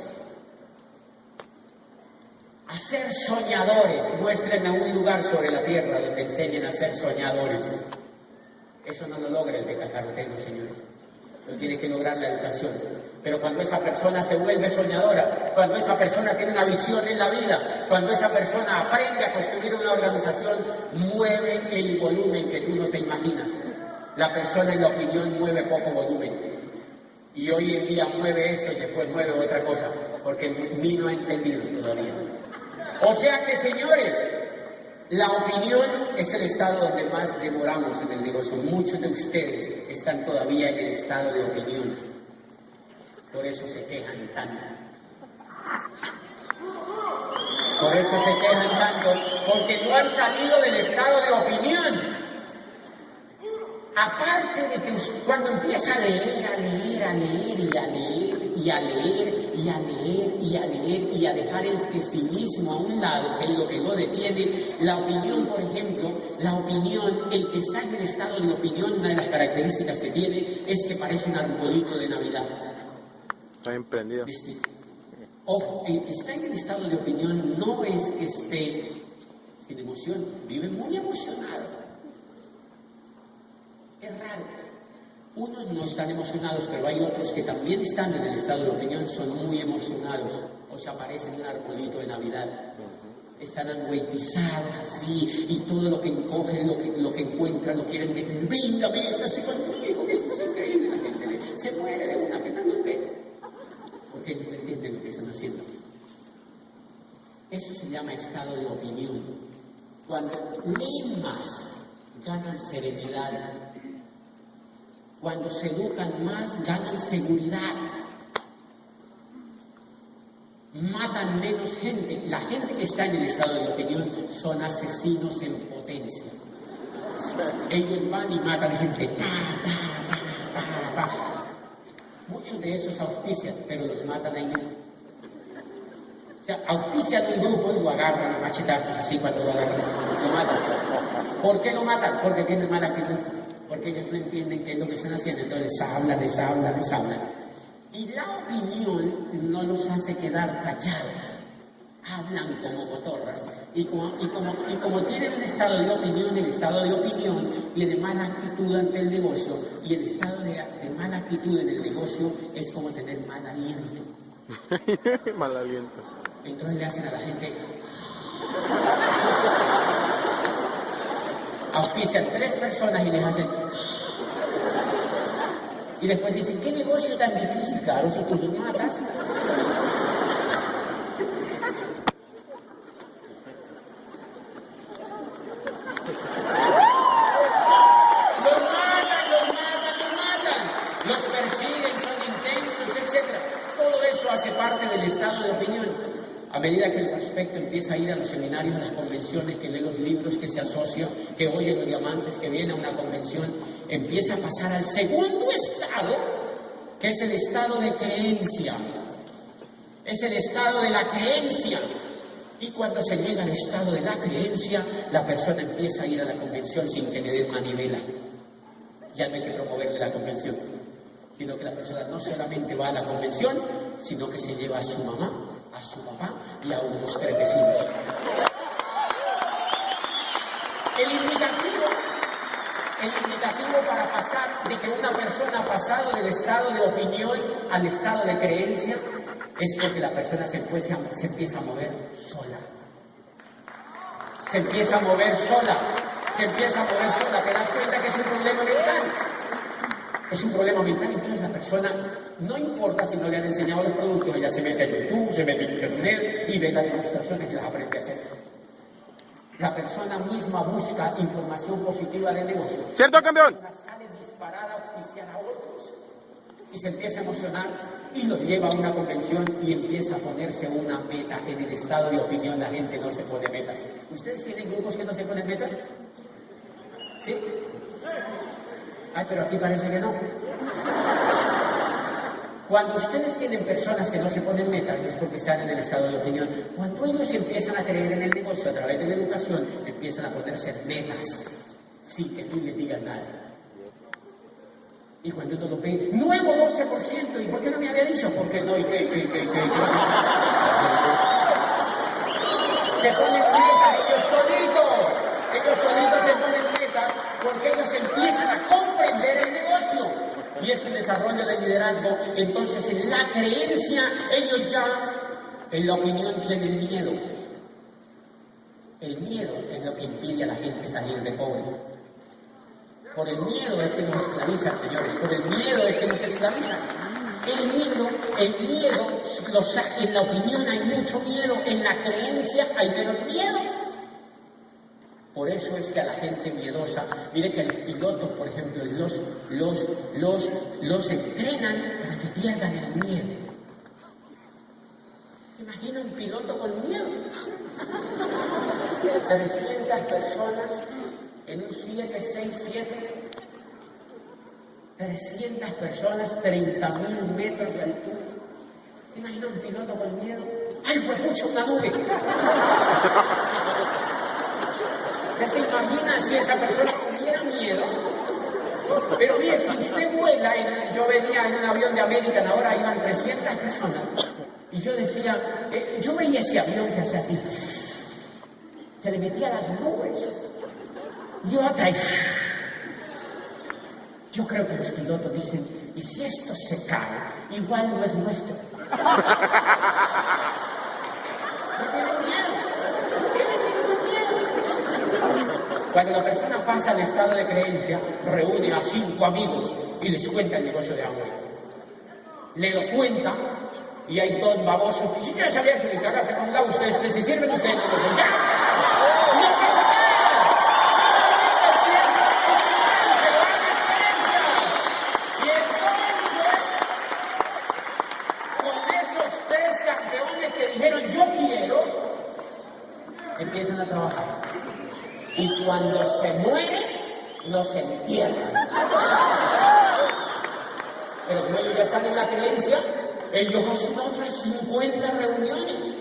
A ser soñadores. Muéstrenme un lugar sobre la tierra donde enseñen a ser soñadores. Eso no lo logra el betacaroteno, señores. Lo tiene que lograr la educación. Pero cuando esa persona se vuelve soñadora, cuando esa persona tiene una visión en la vida, cuando esa persona aprende a construir una organización, mueve el volumen que tú no te imaginas. La persona en la opinión mueve poco volumen. Y hoy en día mueve esto y después mueve otra cosa, porque ni no ha entendido todavía. O sea que, señores, la opinión es el estado donde más demoramos en el negocio. Muchos de ustedes están todavía en el estado de opinión. Por eso se quejan tanto. Por eso se quejan tanto, porque no han salido del estado de opinión. Aparte de que cuando empieza a leer, a leer, a leer y a leer y a leer y a leer y a leer y a dejar el pesimismo a un lado, que es lo que lo detiene, la opinión, por ejemplo, la opinión, el que está en el estado de opinión, una de las características que tiene es que parece un arbolito de Navidad. Está bien prendido. Ojo, el que está en el estado de opinión no es que esté sin emoción, vive muy emocionado. Es raro. Unos no están emocionados, pero hay otros que también están en el estado de opinión, son muy emocionados, o sea, parecen un arbolito de Navidad. Están angüetizados así, y todo lo que encogen, lo que encuentran, lo quieren meter. Venga, métase conmigo, que esto es increíble. La gente se muere de una pena, no ve. Porque no entienden lo que están haciendo. Eso se llama estado de opinión. Cuando leen más, ganan serenidad. Cuando se educan más, ganan seguridad. Matan menos gente. La gente que está en el estado de opinión son asesinos en potencia. Ellos van y matan gente. Muchos de esos auspician, pero los matan ahí mismo. O sea, auspician un grupo y lo agarran a machetazos, así cuando lo agarran, lo matan. ¿Por qué lo matan? Porque tienen mala actitud. Porque ellos no entienden qué es lo que están haciendo, entonces les hablan. Y la opinión no los hace quedar callados, hablan como cotorras. Y como tienen un estado de opinión, el estado de opinión tiene mala actitud ante el negocio, y el estado de mala actitud en el negocio es como tener mal aliento. Mal aliento. Entonces le hacen a la gente... Auspician 3 personas y les hacen... Y después dicen, ¿qué negocio tan difícil? Claro, si tú lo matas. Los persiguen, son intensos, etc. Todo eso hace parte del estado de opinión. A medida que el prospecto empieza a ir a los seminarios, a las convenciones, que lee los libros, que se asocia, que oye los diamantes, que viene a una convención, empieza a pasar al segundo estado, que es el estado de creencia. Es el estado de la creencia. Y cuando se llega al estado de la creencia, la persona empieza a ir a la convención sin que le den manivela. Ya no hay que promoverle la convención, sino que la persona no solamente va a la convención, sino que se lleva a su mamá, a su papá y a unos 3 vecinos. El indicativo para pasar, de que una persona ha pasado del estado de opinión al estado de creencia, es porque la persona se empieza a mover sola. Se empieza a mover sola. ¿Te das cuenta que es un problema mental? Es un problema mental. Entonces la persona, no importa si no le han enseñado los productos, ella se mete en YouTube, se mete en Internet y ve las demostraciones y las aprende a hacer. La persona misma busca información positiva del negocio. ¿Cierto, campeón? La persona sale disparada a auspiciar a otros y se empieza a emocionar y lo lleva a una convención y empieza a ponerse una meta. En el estado de opinión la gente no se pone metas. ¿Ustedes tienen grupos que no se ponen metas? ¿Sí? Ay, pero aquí parece que no. Cuando ustedes tienen personas que no se ponen metas es porque están en el estado de opinión. Cuando ellos empiezan a creer en el negocio a través de la educación, empiezan a ponerse metas sin que tú les digas nada. Y cuando uno lo ve, nuevo 12%, ¿y por qué no me había dicho? Porque no, y qué. Se ponen metas ellos solitos se ponen metas porque ellos empiezan a comprender el negocio. Y es un desarrollo de liderazgo. Entonces, en la creencia, ellos ya, en la opinión, tienen miedo. El miedo es lo que impide a la gente salir de pobre. Por el miedo es que nos esclavizan, señores. Por el miedo es que nos esclavizan. El miedo, en la opinión hay mucho miedo, en la creencia hay menos miedo. Por eso es que a la gente miedosa, mire que a los pilotos, por ejemplo, los entrenan para que pierdan el miedo. Imagina un piloto con miedo. 300 personas en un 767. 300 personas, 30.000 metros de altura. ¿Se imagina un piloto con miedo? ¡Ay, fue mucho una nube! ¿Ya se imagina si esa persona tuviera miedo? Pero mire, si usted vuela, yo venía en un avión de American, ahora iban 300 personas, y yo decía, yo veía ese avión que hacía así, se le metía a las nubes, y otra, yo creo que los pilotos dicen, y si esto se cae, igual no es nuestro. No tienen miedo, no tienen ningún miedo. Cuando la persona pasa al estado de creencia, reúne a 5 amigos y les cuenta el negocio de Amway. Le lo cuenta y hay 2 babosos que si ya sabían si les hagas con un lado ustedes se sirven ustedes no dicen ¡ya! ¡No pasa nada! Empiezan a trabajar y cuando se mueren los entierran. Pero como ellos ya saben la creencia, ellos hacen otras 50 reuniones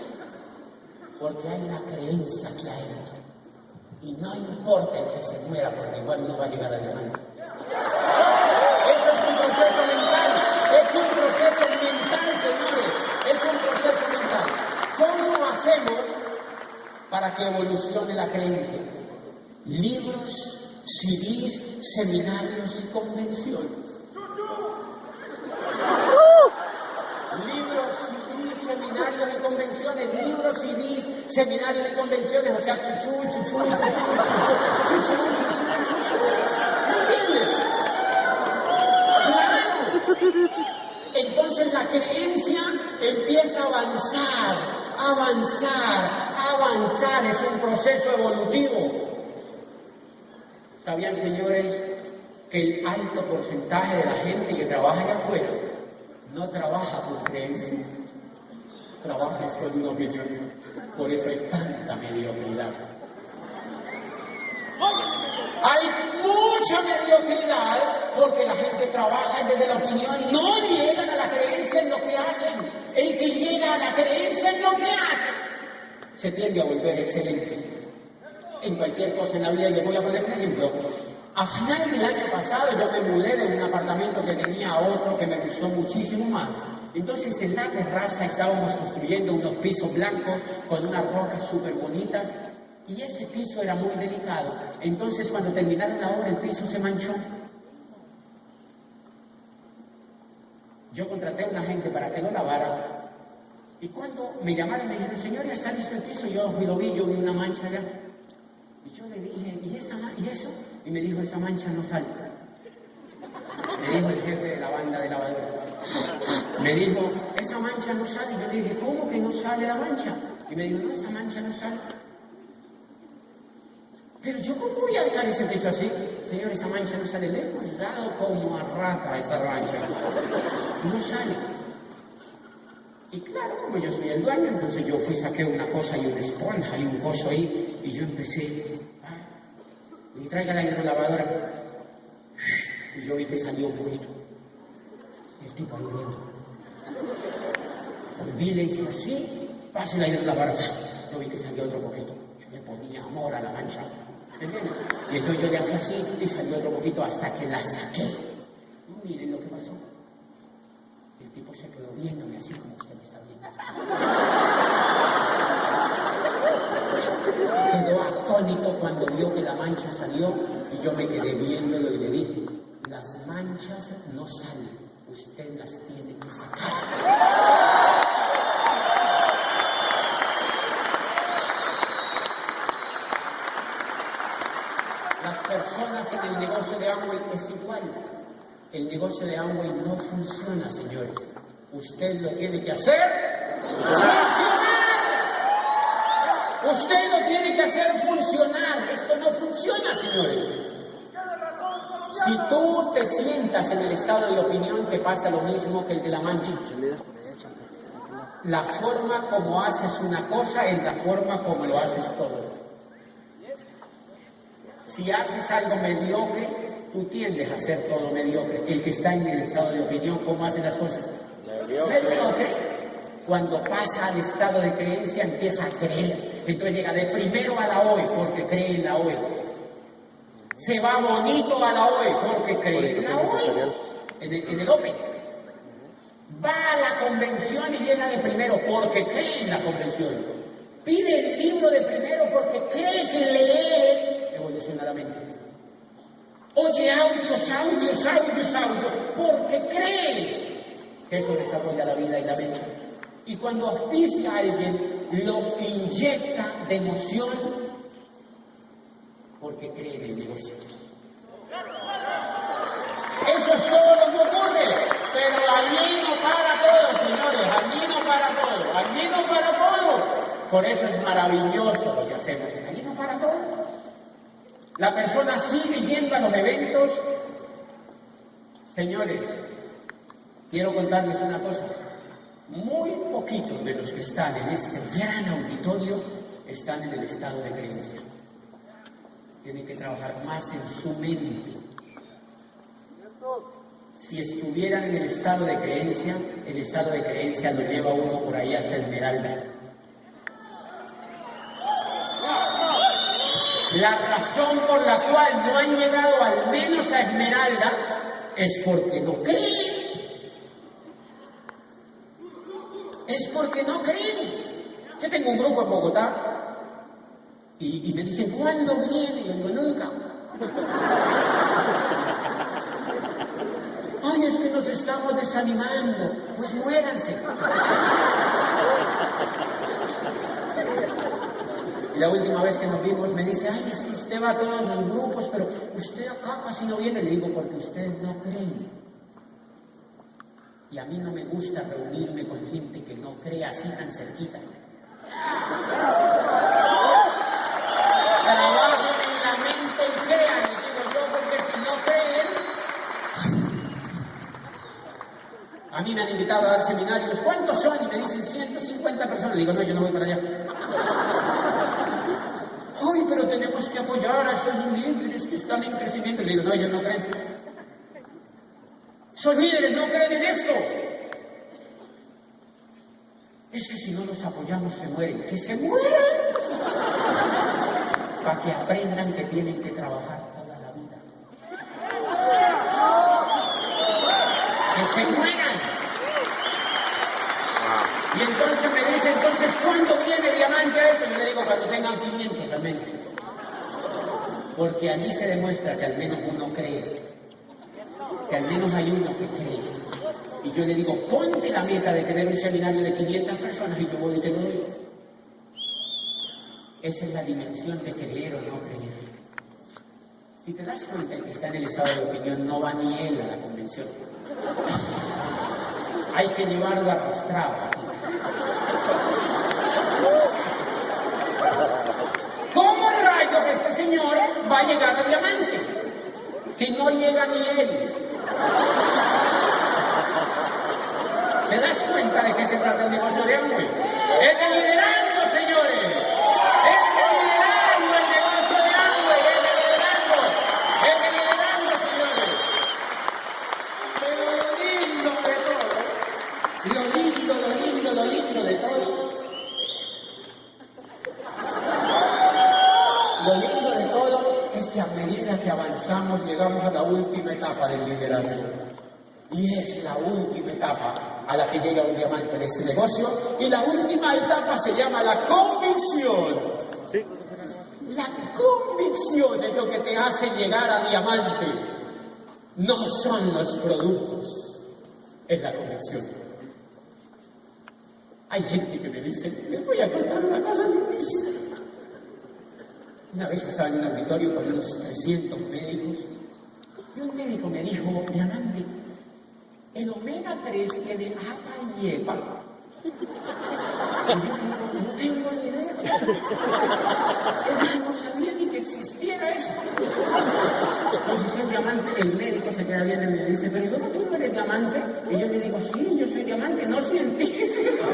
porque hay una creencia que hay y no importa el que se muera porque igual no va a llegar adelante. Eso es un proceso mental, señores, es un proceso mental. ¿Cómo hacemos para que evolucione la creencia? Libros, CDs, seminarios y convenciones. Libros, CDs, seminarios y convenciones. Libros, CDs, seminarios y convenciones. O sea, chuchu. ¿Entiendes? ¡Claro! Entonces la creencia empieza a avanzar, es un proceso evolutivo. ¿Sabían, señores, que el alto porcentaje de la gente que trabaja allá afuera no trabaja con creencia? Trabaja con una opinión. Por eso hay tanta mediocridad. Hay mucha mediocridad porque la gente trabaja desde la opinión, no llegan a la creencia en lo que hacen. El que llega a la creencia en lo que hace se tiende a volver excelente en cualquier cosa en la vida. Y le voy a poner un ejemplo. A final del año pasado yo me mudé de un apartamento que tenía a otro que me gustó muchísimo más. Entonces en la terraza estábamos construyendo unos pisos blancos con unas rocas súper bonitas y ese piso era muy delicado. Entonces cuando terminaron la obra el piso se manchó. Yo contraté a una gente para que lo lavara. Y cuando me llamaron me dijeron, señor, ya está listo el piso. Yo lo vi, yo vi una mancha allá. Y yo le dije, ¿y eso? Y me dijo, esa mancha no sale. Me dijo el jefe de la banda de lavadora. Me dijo, esa mancha no sale. Y yo le dije, ¿cómo que no sale la mancha? Y me dijo, no, esa mancha no sale. Pero yo, ¿cómo voy a dejar ese piso así? Señor, esa mancha no sale. Le hemos dado como a rata esa mancha. No sale. Y claro, como yo soy el dueño, entonces yo fui, saqué una cosa y una esponja y un coso ahí, y yo empecé, y traiga la hidrolavadora. Y yo vi que salió un poquito. El tipo hirviendo. Volví, le hice así, pase la hidrolavadora. Yo vi que salió otro poquito. Yo le ponía amor a la mancha. ¿Entiendes? Y entonces yo le hacía así y salió otro poquito hasta que la saqué. Y mire, cuando vio que la mancha salió y yo me quedé viéndolo y le dije, las manchas no salen, usted las tiene que sacar. Las personas en el negocio de Amway es igual. El negocio de Amway no funciona, señores. Usted lo tiene que hacer funcionar. Usted lo tiene que hacer funcionar. Esto no funciona, señores. Si tú te sientas en el estado de opinión, te pasa lo mismo que el de la mancha. La forma como haces una cosa es la forma como lo haces todo. Si haces algo mediocre, tú tiendes a hacer todo mediocre. El que está en el estado de opinión, ¿cómo hace las cosas? Mediocre. Cuando pasa al estado de creencia, empieza a creer. Entonces llega de primero a la hoy, porque cree en la hoy. Se va bonito a la hoy, porque cree en la hoy. En el Open. Va a la convención y llega de primero, porque cree en la convención. Pide el libro de primero, porque cree que leer evoluciona la mente. Oye audios, porque cree que eso desarrolla la vida y la mente. Y cuando auspicia a alguien, lo inyecta de emoción porque cree en el negocio. Eso es todo lo que ocurre, pero allí no para todo, señores, allí no para todo. Por eso es maravilloso lo que hacemos, allí no para todo. La persona sigue yendo a los eventos. Señores, quiero contarles una cosa. Muy poquitos de los que están en este gran auditorio están en el estado de creencia. Tienen que trabajar más en su mente. Si estuvieran en el estado de creencia lo lleva uno por ahí hasta Esmeralda. La razón por la cual no han llegado al menos a Esmeralda es porque no creen. Es porque no creen. Yo tengo un grupo en Bogotá y me dicen, ¿cuándo viene? Y yo digo, nunca. Ay, es que nos estamos desanimando. Pues muéranse. Y la última vez que nos vimos me dice, ay, es que usted va a todos los grupos, pero usted acá casi no viene. Le digo, porque ustedes no creen. Y a mí no me gusta reunirme con gente que no cree así tan cerquita. Trabajen en la mente y crean, y digo yo, porque si no creen... A mí me han invitado a dar seminarios. ¿Cuántos son? Y me dicen 150 personas. Le digo, no, yo no voy para allá. Ay, pero tenemos que apoyar a esos líderes que están en crecimiento. Le digo, no, yo no creo. Esos líderes no creen en esto. Es que si no los apoyamos se mueren. ¡Que se mueran! Para que aprendan que tienen que trabajar toda la vida. ¡Que se mueran! Y entonces me dice, entonces, ¿cuándo viene el diamante a eso? Y le digo, cuando tengan 500 al menos. Porque allí se demuestra que al menos uno cree. Que al menos hay uno que cree. Y yo le digo, ponte la meta de tener un seminario de 500 personas y yo voy y te lo doy. Esa es la dimensión de creer o no creer. Si te das cuenta, el que está en el estado de opinión no va ni él a la convención. Hay que llevarlo arrastrado así. ¿Cómo rayos este señor va a llegar al diamante? Si no llega ni él. ¿Te das cuenta de qué se trata el negocio de Amway? ¡Es de liderazgo, señores! ¡Es de liderazgo el negocio de Amway! ¡Es de liderazgo! ¡Es de liderazgo, señores! Pero lo lindo de todo, lo lindo de todo, lo lindo de todo es que a medida que avanzamos llegamos a la última etapa del liderazgo. Y es la última etapa a la que llega un diamante de este negocio. Y la última etapa se llama la convicción. Sí. La convicción es lo que te hace llegar a diamante. No son los productos, es la convicción. Hay gente que me dice, les voy a contar una cosa lindísima. Una vez estaba en un auditorio con unos 300 médicos y un médico me dijo, diamante, el omega 3 tiene apa y epa. Y yo digo, no tengo ni idea. Él no sabía ni que existiera eso. Entonces el diamante, el médico se queda viendo y me dice, pero ¿cómo tú no eres diamante? Y yo le digo, sí, yo soy diamante, no científico.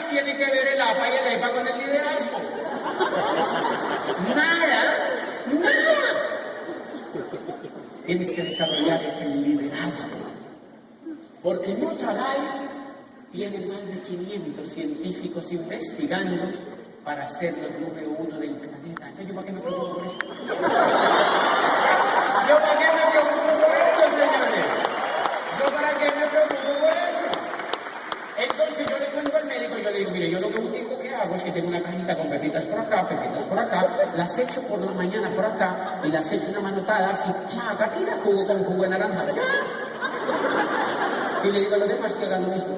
Tiene que ver el APA y el EPA con el liderazgo. Nada. Tienes que desarrollar ese liderazgo. Porque en Nutrilite tienen más de 500 científicos investigando para ser los número 1 del planeta. Entonces, ¿yo para qué me preocupo por eso? ¿Yo para qué me preocupo por eso, señores? ¿Yo para qué me preocupo por eso? Entonces yo le cuento al médico y yo le digo, mire, yo lo único que hago es que tengo una cajita con pepitas por acá, las echo por la mañana por acá y las echo una manotada así, chaca, y la jugo con jugo de naranja, ¡cha! Y le digo a los demás que hagan lo mismo.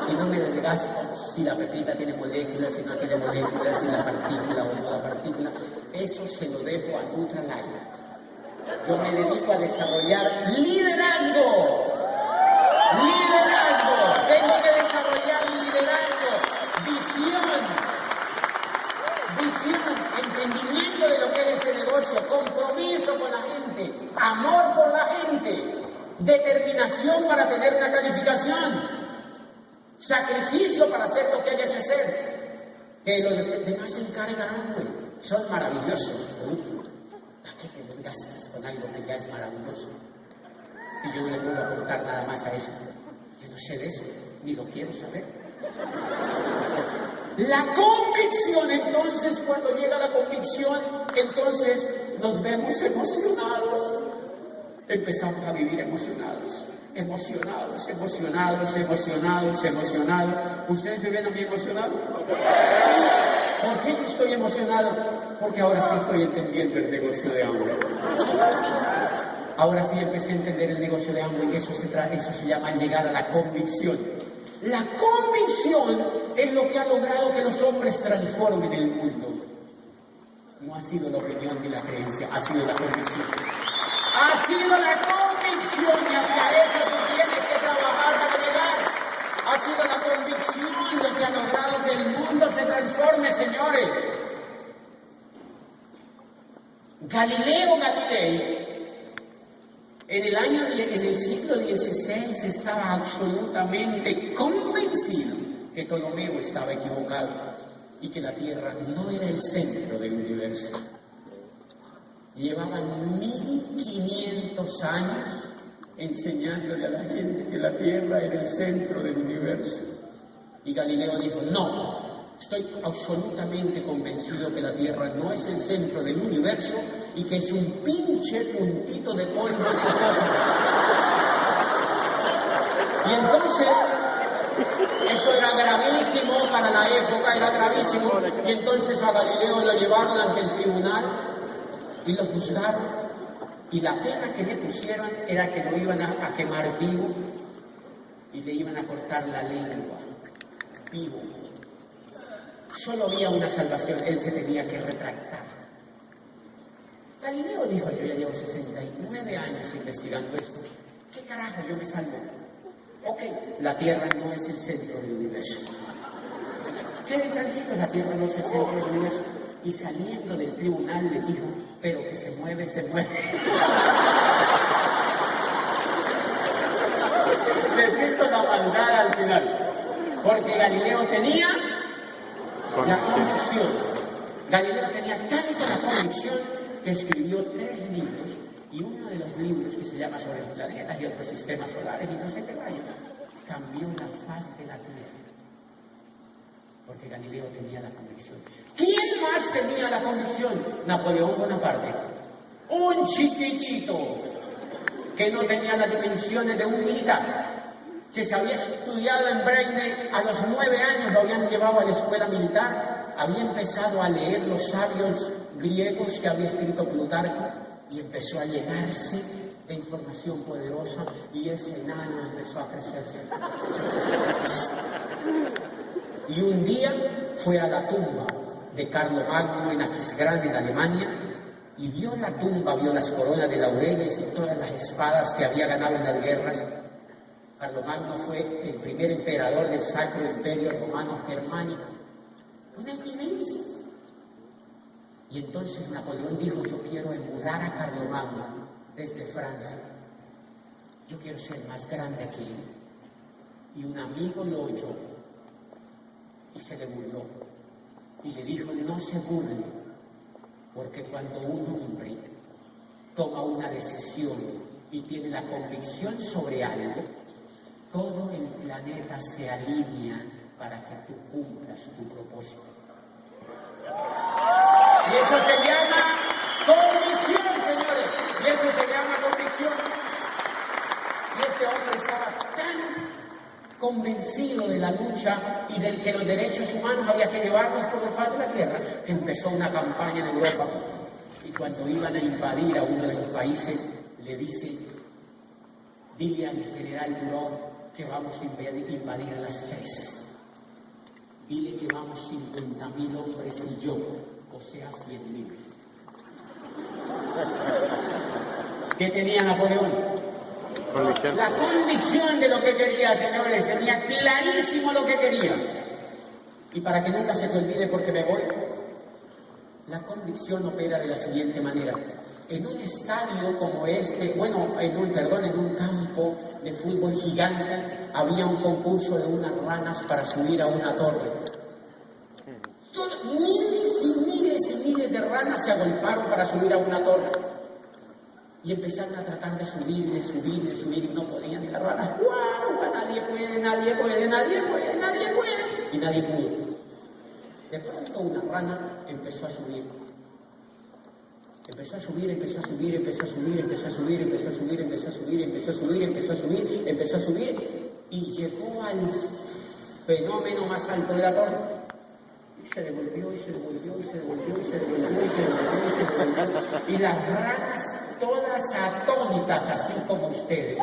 Y no me desgasto si la pepita tiene moléculas, si no tiene moléculas, si la partícula o no la partícula. Eso se lo dejo a Nutrilite. Yo me dedico a desarrollar liderazgo. Liderazgo, tengo que desarrollar liderazgo, visión, entendimiento de lo que es ese negocio, compromiso con la gente, amor por la gente, determinación para tener una calificación, sacrificio para hacer lo que haya que hacer, que los demás se encargarán, güey, son maravillosos, ¿para qué te gastas con algo que ya es maravilloso? Y yo no le puedo aportar nada más a eso. Yo no sé de eso, ni lo quiero saber. La convicción, entonces, cuando llega la convicción, entonces nos vemos emocionados. Empezamos a vivir emocionados. ¿Ustedes me ven a mí emocionado? ¿Por qué yo estoy emocionado? Porque ahora sí estoy entendiendo el negocio de hambre. Ahora sí empecé a entender el negocio de hambre y eso se llama llegar a la convicción. La convicción es lo que ha logrado que los hombres transformen el mundo. No ha sido la opinión ni la creencia, ha sido la convicción. Ha sido la convicción y hacia eso se tiene que trabajar para llegar. Ha sido la convicción lo que ha logrado que el mundo se transforme, señores. Galileo Galilei en el siglo XVI estaba absolutamente convencido que Ptolomeo estaba equivocado y que la Tierra no era el centro del universo. Llevaban 1500 años enseñándole a la gente que la Tierra era el centro del universo. Y Galileo dijo, no. Estoy absolutamente convencido que la Tierra no es el centro del universo y que es un pinche puntito de polvo en el cosmos. Y entonces, eso era gravísimo para la época, era gravísimo. Y entonces a Galileo lo llevaron ante el tribunal y lo juzgaron. Y la pena que le pusieron era que lo iban a quemar vivo y le iban a cortar la lengua vivo. Solo había una salvación, él se tenía que retractar. Galileo dijo, yo ya llevo 69 años investigando esto. ¿Qué carajo yo me salvo? Ok, la Tierra no es el centro del universo. Queden tranquilos, la Tierra no es el centro del universo. Y saliendo del tribunal le dijo, pero que se mueve, se mueve. Les hizo la maldad al final. Porque Galileo tenía la convicción. Galileo tenía tanta la convicción que escribió 3 libros y uno de los libros que se llama sobre los planetas y otros sistemas solares y no sé qué rayos, cambió la faz de la Tierra. Porque Galileo tenía la convicción. ¿Quién más tenía la convicción? Napoleón Bonaparte. Un chiquitito que no tenía las dimensiones de un militar, que se había estudiado en Breine a los 9 años, lo habían llevado a la escuela militar, había empezado a leer los sabios griegos que había escrito Plutarco y empezó a llenarse de información poderosa y ese enano empezó a crecerse. Y un día fue a la tumba de Carlomagno en Aquisgrán, en Alemania, y vio la tumba, vio las coronas de laureles y todas las espadas que había ganado en las guerras. Carlomagno fue el primer emperador del Sacro Imperio Romano Germánico, una eminencia. Y entonces Napoleón dijo: yo quiero emular a Carlomagno desde Francia, yo quiero ser más grande que él. Y un amigo lo oyó y se le burló y le dijo: no se burle, porque cuando un hombre toma una decisión y tiene la convicción sobre algo, todo el planeta se alinea para que tú cumplas tu propósito. Y eso se llama convicción, señores. Y eso se llama convicción. Y este hombre estaba tan convencido de la lucha y del que los derechos humanos había que llevarlos por la faz de la tierra, que empezó una campaña en Europa. Y cuando iban a invadir a uno de los países, le dice: dile al general Durón que vamos a invadir las 3. Dile que vamos 50.000 hombres y yo, o sea, 100.000. ¿Qué tenía Napoleón? Convicción. La convicción de lo que quería, señores. Tenía clarísimo lo que quería. Y para que nunca se te olvide, porque me voy, la convicción opera de la siguiente manera. En un estadio como este, en un campo de fútbol gigante, había un concurso de unas ranas para subir a una torre. Miles y miles y miles de ranas se agolparon para subir a una torre. Y empezaron a tratar de subir, y no podían. Y las ranas: ¡guau! Nadie puede. Y nadie pudo. De pronto una rana empezó a subir. Empezó a subir y llegó al fenómeno más alto de la torre. Y se devolvió. Y las ranas, todas atónitas, así como ustedes.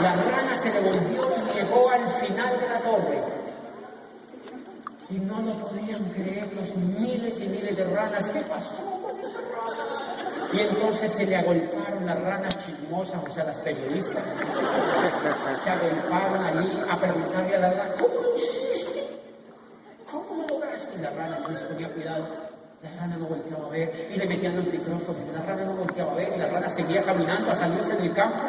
La rana se devolvió y llegó al final de la torre. Y no lo podían creer los miles y miles de ranas. ¿Qué pasó con esa rana? Y entonces se le agolparon las ranas chismosas, o sea, las periodistas. Se agolparon allí a preguntarle a la rana: ¿cómo lo hiciste? ¿Cómo lo lograste? Y la rana no les ponía cuidado. La rana no volteaba a ver y le metían los micrófonos. La rana no volteaba a ver y la rana seguía caminando a salirse del campo.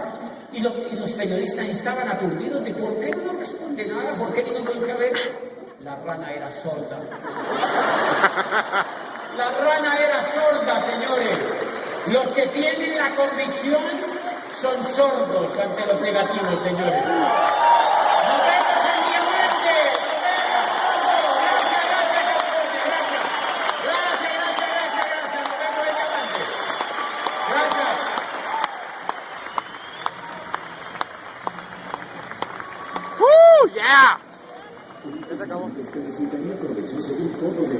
Y los periodistas estaban aturdidos de por qué no responde nada, por qué no voltea a ver. La rana era sorda. La rana era sorda, señores. Los que tienen la convicción son sordos ante lo negativo, señores. ¡Nos vemos el día martes! Gracias. Nos vemos el día martes. Gracias. ¡Woo! ¡Yeah! Se acabó. Es que resultaría provechoso un poco de